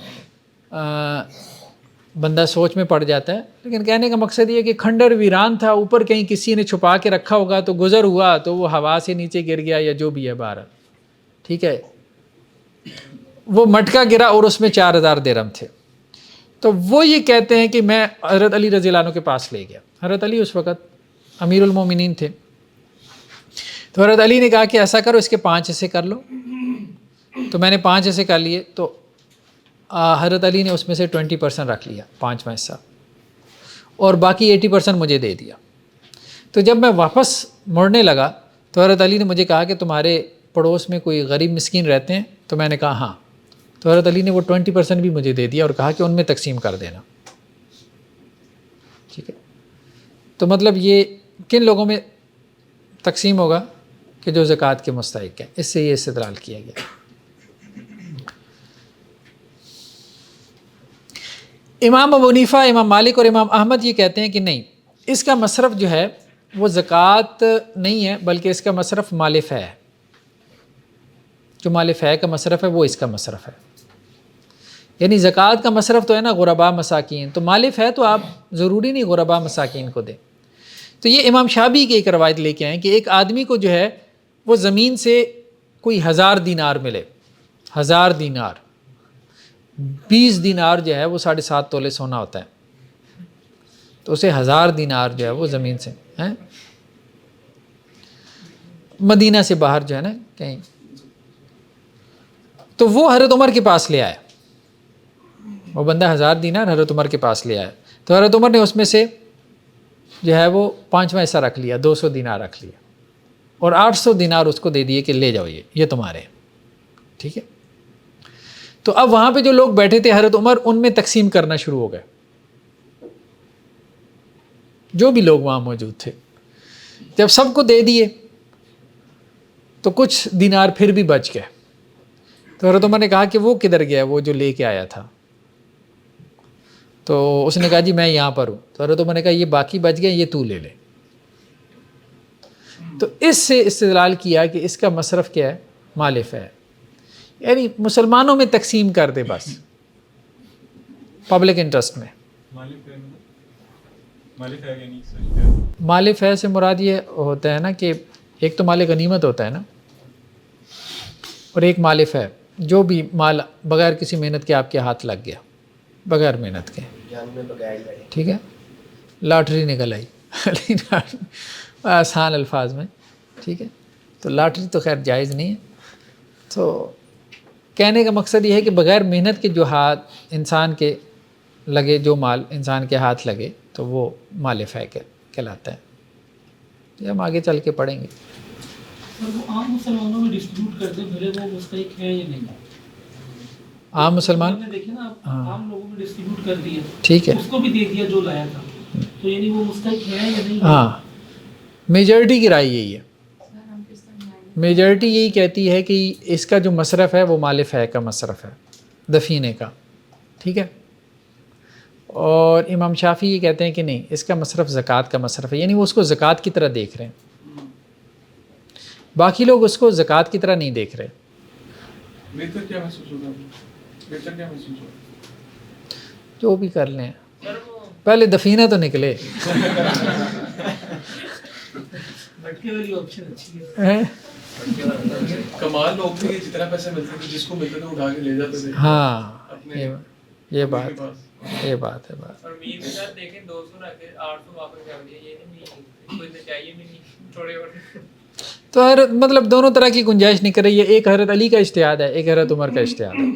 بندہ سوچ میں پڑ جاتا ہے. لیکن کہنے کا مقصد یہ کہ کھنڈر ویران تھا، اوپر کہیں کسی نے چھپا کے رکھا ہوگا تو گزر ہوا تو وہ ہوا سے نیچے گر گیا یا جو بھی ہے بہرحال. ٹھیک ہے، وہ مٹکا گرا اور اس میں 4000 درہم تھے. تو وہ یہ کہتے ہیں کہ میں حضرت علی رضی اللہ عنہ کے پاس لے گیا. حضرت علی اس وقت امیر المومنین تھے. تو حضرت علی نے کہا کہ ایسا کرو، اس کے 5 حصے کر لو. تو میں نے 5 حصے کر لیے. تو حضرت علی نے اس میں سے 20% رکھ لیا، 5واں حصہ، اور باقی 80% مجھے دے دیا. تو جب میں واپس مڑنے لگا تو حضرت علی نے مجھے کہا کہ تمہارے پڑوس میں کوئی غریب مسکین رہتے ہیں؟ تو میں نے کہا ہاں. تو حضرت علی نے وہ 20% بھی مجھے دے دیا اور کہا کہ ان میں تقسیم کر دینا. ٹھیک ہے. تو مطلب یہ کن لوگوں میں تقسیم ہوگا کہ جو زکوٰۃ کے مستحق ہیں. اس سے یہ استدلال کیا گیا. امام ابو حنیفہ، امام مالک اور امام احمد یہ کہتے ہیں کہ نہیں، اس کا مصرف جو ہے وہ زکوٰۃ نہیں ہے، بلکہ اس کا مصرف مال فے ہے. جو مال فے کا مصرف ہے وہ اس کا مصرف ہے. یعنی زکوٰۃ کا مصرف تو ہے نا غرباء مساکین، تو مال فے تو آپ ضروری نہیں غرباء مساکین کو دیں. تو یہ امام شافعی کی ایک روایت لے کے آئیں کہ ایک آدمی کو جو ہے وہ زمین سے کوئی 1000 دینار ملے، 1000 دینار، 20 دینار جو ہے وہ 7.5 تولے سونا ہوتا ہے. تو اسے 1000 دینار جو ہے وہ زمین سے ہیں مدینہ سے باہر جو ہے نا کہیں، تو وہ حضرت عمر کے پاس لے آیا. وہ بندہ 1000 دینار حضرت عمر کے پاس لے آیا. تو حضرت عمر نے اس میں سے جو ہے وہ 5واں حصہ رکھ لیا، 200 دینار رکھ لیا، اور 800 دینار اس کو دے دیے کہ لے جاؤ یہ تمہارے ہیں. ٹھیک ہے. تو اب وہاں پہ جو لوگ بیٹھے تھے حضرت عمر ان میں تقسیم کرنا شروع ہو گئے، جو بھی لوگ وہاں موجود تھے. جب سب کو دے دیے تو کچھ دینار پھر بھی بچ گئے. تو حضرت عمر نے کہا کہ وہ کدھر گیا وہ جو لے کے آیا تھا؟ تو اس نے کہا جی میں یہاں پر ہوں. تو حضرت عمر نے کہا یہ باقی بچ گئے، یہ تو لے لے. تو اس سے استدلال کیا کہ اس کا مصرف کیا ہے؟ مال فے ہے. یعنی مسلمانوں میں تقسیم کر دے بس، پبلک انٹرسٹ میں. مال فے سے مراد یہ ہوتا ہے نا کہ ایک تو مال غنیمت ہوتا ہے نا، اور ایک مال فے، جو بھی مال بغیر کسی محنت کے آپ کے ہاتھ لگ گیا، بغیر محنت کے. ٹھیک ہے، لاٹری نکل آئی آسان الفاظ میں. ٹھیک ہے، تو لاٹری تو خیر جائز نہیں ہے. تو کہنے کا مقصد یہ ہے کہ بغیر محنت کے جو ہاتھ انسان کے لگے، جو مال انسان کے ہاتھ لگے تو وہ مال فے کہلاتا ہے. یہ ہم آگے چل کے پڑھیں گے. وہ عام مسلمانوں میں ڈسٹریبیوٹ کرتے پھر وہ مستحق ہے یا نہیں؟ عام مسلمان نے دیکھے نا، عام لوگوں میں ڈسٹریبیوٹ کر دیا، ٹھیک ہے، اس کو بھی دے دیا جو لایا تھا، تو یعنی وہ مستحق ہے یا نہیں؟ ہاں، میجورٹی کی رائے یہی ہے. میجورٹی یہی کہتی ہے کہ اس کا جو مصرف ہے وہ مال فے کا مصرف ہے، دفینے کا. ٹھیک ہے. اور امام شافعی یہ کہتے ہیں کہ نہیں، اس کا مصرف زکوٰۃ کا مصرف ہے، یعنی وہ اس کو زکوٰۃ کی طرح دیکھ رہے ہیں. باقی لوگ اس کو زکوٰۃ کی طرح نہیں دیکھ رہے. بہتر کیا محسوس ہوگا؟ جو بھی کر لیں، پہلے دفینہ تو نکلے. کمال لوگ تھے، جتنا پیسہ ملتا تھا جس کو ملتا تھا اٹھا کے لے جاتے تھے. ہاں، یہ بات ہے. اور امیر بھی سر دیکھیں 200 رکھ کے 800 واپس کر دیا, یہ نہیں کوئی تو چاہیے بھی نہیں تھوڑے اور. تو حضرت مطلب دونوں طرح کی گنجائش نہیں کر رہی ہے, ایک حضرت علی کا اجتہاد ہے, ایک حضرت عمر کا اجتہاد ہے.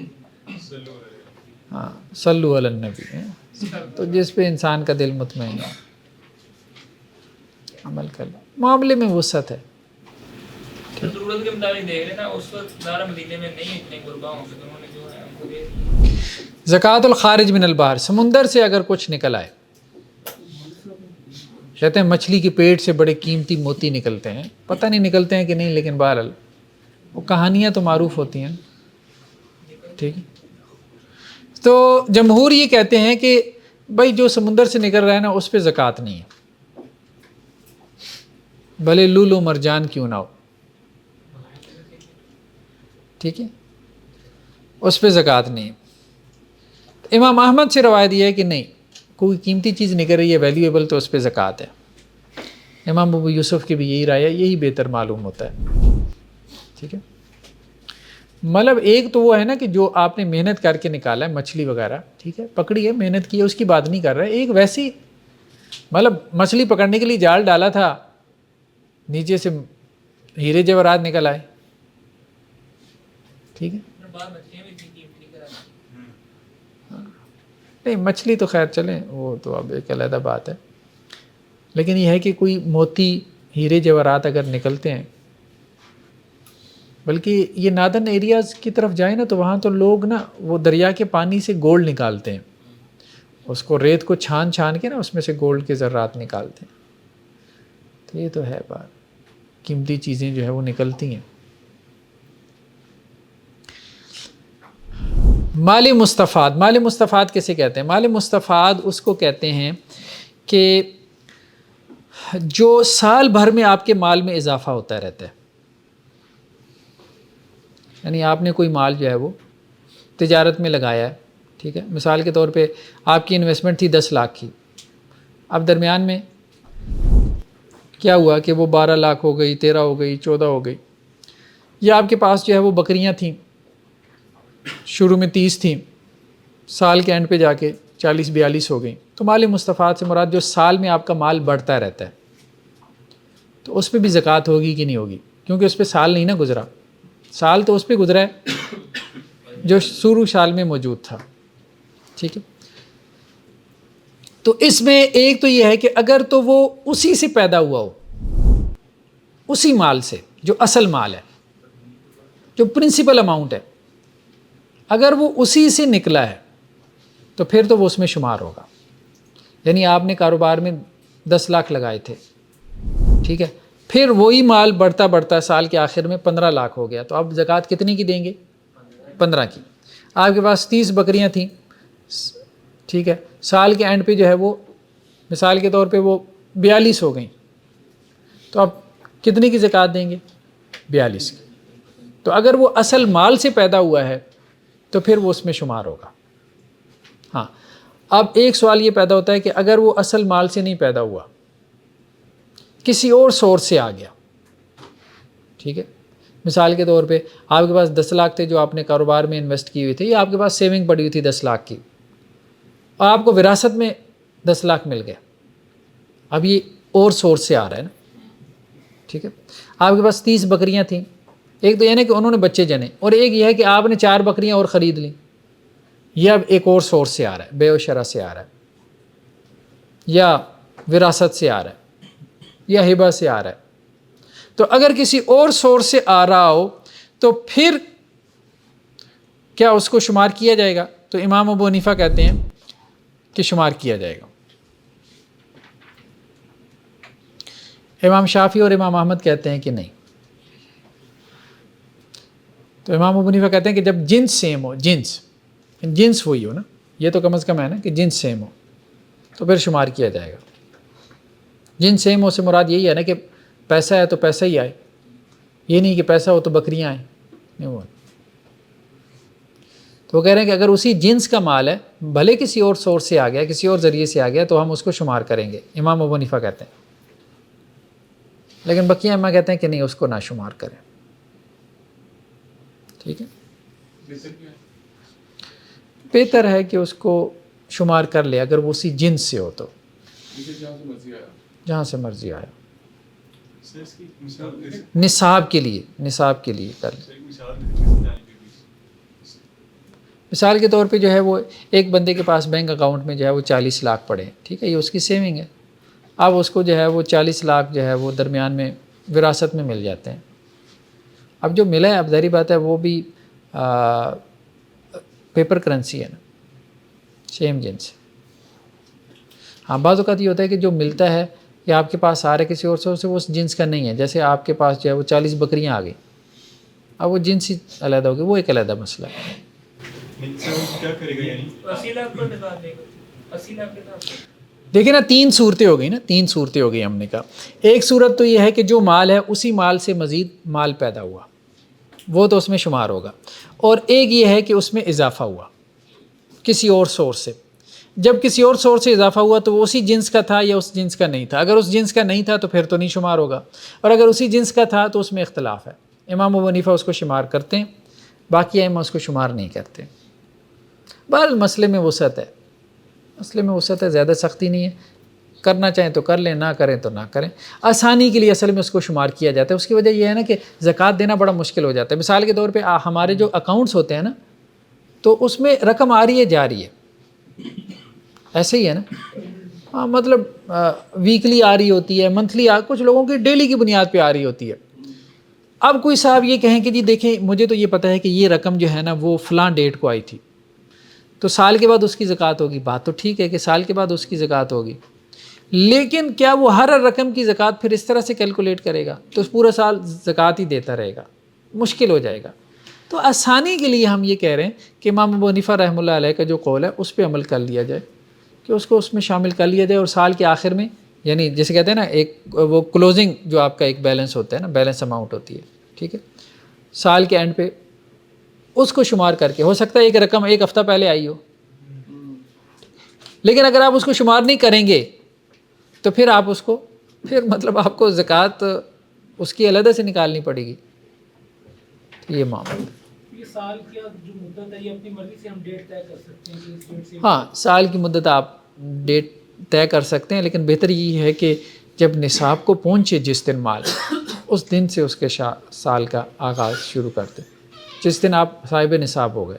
ہاں صلو علی النبی ہے, تو جس پہ انسان کا دل مطمئن ہے عمل کر لو, معاملے میں وسعت ہے. ضرورت کے مطابق دیکھ لینا, اس وقت دار مدینے میں نہیں اتنے غربا ہوں گے, انہوں نے جو ہے ان کو دے. زکوٰۃ الخارج من البحر, سمندر سے اگر کچھ نکل آئے, کہتے ہیں مچھلی کے پیٹ سے بڑے قیمتی موتی نکلتے ہیں, پتہ نہیں نکلتے ہیں کہ نہیں, لیکن بہرحال وہ کہانیاں تو معروف ہوتی ہیں. ٹھیک ہے, تو جمہور یہ کہتے ہیں کہ بھائی جو سمندر سے نکل رہا ہے نا اس پہ زکوٰۃ نہیں ہے, بھلے لولو مرجان کیوں نہ ہو. ٹھیک ہے, اس پہ زکوٰۃ نہیں ہے. امام احمد سے روایت یہ ہے کہ نہیں, کوئی قیمتی چیز نکل رہی ہے ویلیویبل تو اس پہ زکوٰۃ ہے. امام ابو یوسف کی بھی یہی رائے ہے, یہی بہتر معلوم ہوتا ہے. ٹھیک ہے, مطلب ایک تو وہ ہے نا کہ جو آپ نے محنت کر کے نکالا ہے مچھلی وغیرہ, ٹھیک ہے, پکڑی ہے, محنت کی ہے, اس کی بات نہیں کر رہا ہے. ایک ویسی مطلب مچھلی پکڑنے کے لیے جال ڈالا تھا, نیچے سے ہیرے جواہرات نکل آئے. ٹھیک ہے, نہیں مچھلی تو خیر چلیں وہ تو اب ایک علیحدہ بات ہے, لیکن یہ ہے کہ کوئی موتی ہیرے جواہرات اگر نکلتے ہیں, بلکہ یہ نادن ایریاز کی طرف جائیں نا تو وہاں تو لوگ نا وہ دریا کے پانی سے گولڈ نکالتے ہیں, اس کو ریت کو چھان کے نا اس میں سے گولڈ کے ذرات نکالتے ہیں. تو یہ تو ہے بات, قیمتی چیزیں جو ہے وہ نکلتی ہیں. مال مستفاد, مال مستفاد کسے کہتے ہیں؟ مال مستفاد اس کو کہتے ہیں کہ جو سال بھر میں آپ کے مال میں اضافہ ہوتا رہتا ہے. یعنی آپ نے کوئی مال جو ہے وہ تجارت میں لگایا ہے, ٹھیک ہے, مثال کے طور پہ آپ کی انویسٹمنٹ تھی 10 لاکھ کی, اب درمیان میں کیا ہوا کہ وہ 12 لاکھ ہو گئی, 13 ہو گئی, 14 ہو گئی, یا آپ کے پاس جو ہے وہ بکریاں تھیں, شروع میں 30 تھیں, سال کے اینڈ پہ جا کے 40-42 ہو گئیں. تو مال مستفاد سے مراد جو سال میں آپ کا مال بڑھتا رہتا ہے, تو اس پہ بھی زکوٰۃ ہوگی کہ نہیں ہوگی, کیونکہ اس پہ سال نہیں نا گزرا, سال تو اس پہ گزرا ہے جو شروع سال میں موجود تھا. ٹھیک ہے, تو اس میں ایک تو یہ ہے کہ اگر تو وہ اسی سے پیدا ہوا ہو, اسی مال سے جو اصل مال ہے, جو پرنسپل اماؤنٹ ہے, اگر وہ اسی سے نکلا ہے تو پھر تو وہ اس میں شمار ہوگا. یعنی آپ نے کاروبار میں 10 لاکھ لگائے تھے, ٹھیک ہے, پھر وہی مال بڑھتا بڑھتا سال کے آخر میں 15 لاکھ ہو گیا, تو آپ زکوٰۃ کتنی کی دیں گے؟ 15 کی. آپ کے پاس 30 بکریاں تھیں, ٹھیک ہے, سال کے اینڈ پہ جو ہے وہ مثال کے طور پہ وہ 42 ہو گئیں, تو آپ کتنے کی زکوٰۃ دیں گے؟ 42 کی. تو اگر وہ اصل مال سے پیدا ہوا ہے تو پھر وہ اس میں شمار ہوگا. ہاں, اب ایک سوال یہ پیدا ہوتا ہے کہ اگر وہ اصل مال سے نہیں پیدا ہوا, کسی اور سورس سے آ گیا, ٹھیک ہے, مثال کے طور پہ آپ کے پاس 10 لاکھ تھے جو آپ نے کاروبار میں انویسٹ کی ہوئی تھی, یا آپ کے پاس سیونگ پڑی ہوئی تھی 10 لاکھ کی, اور آپ کو وراثت میں 10 لاکھ مل گیا. اب یہ اور سورس سے آ رہا ہے نا, ٹھیک ہے. آپ کے پاس 30 بکریاں تھیں, ایک تو یہ نا کہ انہوں نے بچے جنے, اور ایک یہ ہے کہ آپ نے 4 بکریاں اور خرید لیں, یہ اب ایک اور سورس سے آ رہا ہے, بے و شرع سے آ رہا ہے, یا وراثت سے آ رہا ہے, یا ہبہ سے آ رہا ہے. تو اگر کسی اور سورس سے آ رہا ہو تو پھر کیا اس کو شمار کیا جائے گا؟ تو امام ابو حنیفہ کہتے ہیں کہ شمار کیا جائے گا. امام شافعی اور امام احمد کہتے ہیں کہ نہیں. تو امام ابو حنیفہ کہتے ہیں کہ جب جنس سیم ہو, جنس وہی ہو نا, یہ تو کم از کم ہے نا کہ جنس سیم ہو, تو پھر شمار کیا جائے گا. جنس سیم ہو سے مراد یہی ہے نا کہ پیسہ ہے تو پیسہ ہی آئے, یہ نہیں کہ پیسہ ہو تو بکریاں آئیں, نہیں وہ. تو وہ کہہ رہے ہیں کہ اگر اسی جنس کا مال ہے, بھلے کسی اور سورس سے آ گیا, کسی اور ذریعے سے آ گیا, تو ہم اس کو شمار کریں گے, امام ابو حنیفہ کہتے ہیں. لیکن بقیہ ائمہ کہتے ہیں کہ نہیں, اس کو نہ شمار کریں. ٹھیک ہے, بہتر ہے کہ اس کو شمار کر لے اگر وہ اسی جنس سے ہو تو، جسے جہاں سے مرضی آیا. جہاں سے مرضی آیا. سر اس کی مثال نصاب کے لیے کر لے. سر ایک مثال سمجھانے کے لیے. مثال کے طور پہ جو ہے وہ ایک بندے کے پاس بینک اکاؤنٹ میں جو ہے وہ 40 لاکھ پڑے ہیں، ٹھیک ہے، یہ اس کی سیونگ ہے. اب اس کو جو ہے وہ 40 لاکھ جو ہے وہ درمیان میں وراثت میں مل جاتے ہیں. اب جو ملا ہے اب ظاہری بات ہے وہ بھی پیپر کرنسی ہے نا، سیم جنس. ہاں بعض اوقات یہ ہوتا ہے کہ جو ملتا ہے یا آپ کے پاس آ رہا ہے کسی اور سورس سے وہ اس جنس کا نہیں ہے. جیسے آپ کے پاس جو ہے وہ 40 بکریاں آ گئی، اب وہ جنس ہی علیحدہ ہوگی، وہ ایک علیحدہ مسئلہ ہے. نہیں سر وہ کیا کرے گا یعنی 80 لاکھ پر نکال دے گا. 80 لاکھ کے ساتھ دیکھیں نا 3 صورتیں ہو گئی ہم نے کہا. ایک صورت تو یہ ہے کہ جو مال ہے اسی مال سے مزید مال پیدا ہوا، وہ تو اس میں شمار ہوگا. اور ایک یہ ہے کہ اس میں اضافہ ہوا کسی اور سورس سے. جب کسی اور سورس سے اضافہ ہوا تو وہ اسی جنس کا تھا یا اس جنس کا نہیں تھا. اگر اس جنس کا نہیں تھا تو پھر تو نہیں شمار ہوگا، اور اگر اسی جنس کا تھا تو اس میں اختلاف ہے. امام ابو حنیفہ اس کو شمار کرتے ہیں، باقی ائمہ اس کو شمار نہیں کرتے. بہرحال مسئلے میں وسعت ہے، زیادہ سختی نہیں ہے. کرنا چاہیں تو کر لیں، نہ کریں تو نہ کریں. آسانی کے لیے اصل میں اس کو شمار کیا جاتا ہے. اس کی وجہ یہ ہے نا کہ زکوٰۃ دینا بڑا مشکل ہو جاتا ہے. مثال کے طور پہ ہمارے جو اکاؤنٹس ہوتے ہیں نا تو اس میں رقم آ رہی ہے جا رہی ہے، ایسے ہی ہے نا. ہاں مطلب ویکلی آ رہی ہوتی ہے، منتھلی کچھ لوگوں کی ڈیلی کی بنیاد پہ آ رہی ہوتی ہے. اب کوئی صاحب یہ کہیں کہ جی دیکھیں مجھے تو یہ پتہ ہے کہ یہ رقم جو ہے نا وہ فلاں ڈیٹ کو آئی تھی تو سال کے بعد اس کی زکوٰۃ ہوگی. بات تو ٹھیک ہے کہ سال کے بعد اس کی زکوٰۃ ہوگی، لیکن کیا وہ ہر رقم کی زکوٰۃ پھر اس طرح سے کیلکولیٹ کرے گا تو پورا سال زکوٰۃ ہی دیتا رہے گا؟ مشکل ہو جائے گا. تو آسانی کے لیے ہم یہ کہہ رہے ہیں کہ امام ابو حنیفہ رحمہ اللہ علیہ کا جو قول ہے اس پہ عمل کر لیا جائے کہ اس کو اس میں شامل کر لیا جائے. اور سال کے آخر میں یعنی جیسے کہتے ہیں نا ایک وہ کلوزنگ جو آپ کا ایک بیلنس ہوتا ہے نا، بیلنس اماؤنٹ ہوتی ہے، ٹھیک ہے، سال کے اینڈ پہ اس کو شمار کر کے، ہو سکتا ہے ایک رقم ایک ہفتہ پہلے آئی ہو، لیکن اگر آپ اس کو شمار نہیں کریں گے تو پھر آپ اس کو مطلب آپ کو زکوٰۃ اس کی علیحدہ سے نکالنی پڑے گی. تو یہ معاملہ. یہ سال کی جو مدت ہے یہ اپنی مرضی سے ہم ڈیٹ طے کر سکتے ہیں کہ اس ڈیٹ سے. ہاں سال کی مدت آپ ڈیٹ طے کر سکتے ہیں، لیکن بہتر یہ ہے کہ جب نصاب کو پہنچے جس دن مال، اس دن سے اس کے سال کا آغاز شروع کر دیں. جس دن آپ صاحب نصاب ہو گئے،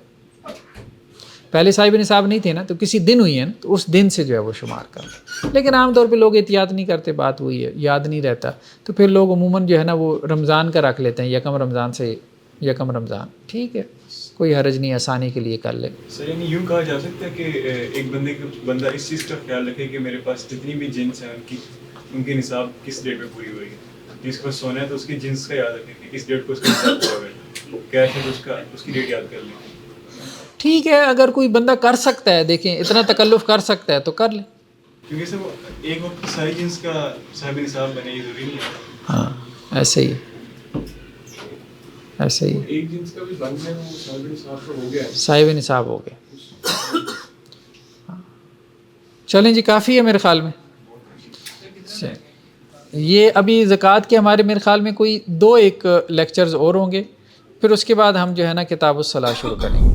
پہلے صاحب نصاب نہیں تھے نا تو کسی دن ہوئی ہے نا تو اس دن سے جو ہے وہ شمار کر لیں. لیکن عام طور پہ لوگ احتیاط نہیں کرتے، بات وہی ہے، یاد نہیں رہتا، تو پھر لوگ عموماً جو ہے نا وہ رمضان کا رکھ لیتے ہیں، یکم رمضان سے یکم رمضان. ٹھیک ہے، کوئی حرج نہیں، آسانی کے لیے کر لے. سر یعنی یوں کہا جا سکتا ہے کہ ایک بندہ اس چیز کا خیال رکھے کہ میرے پاس جتنی بھی جنس ہیں ان کی نصاب کس ڈیٹ میں پوری ہوئی ہے. جس کے پاس سونا ہے تو اس کی جنس کا یاد رکھے کہ اس ڈیٹ کو اس کا نصاب پورا ہے. کیش ہے تو اس کی ڈیٹ یاد کر لیں. ٹھیک ہے، اگر کوئی بندہ کر سکتا ہے، دیکھیں اتنا تکلف کر سکتا ہے تو کر لیں. کیونکہ سر ایک وقت ساری جنس کا صاحب نصاب بنے یہ ضروری نہیں ہے. ہاں ایسے ہی ایک جنس کا بھی بن گیا وہ صاحب نصاب تو ہو گیا ہے، صاحب نصاب ہو گئے. چلیں جی کافی ہے میرے خیال میں. یہ ابھی زکوٰۃ کے ہمارے میرے خیال میں کوئی 2 ایک لیکچرز اور ہوں گے، پھر اس کے بعد ہم جو ہے نا کتاب الصلاۃ شروع کریں گے.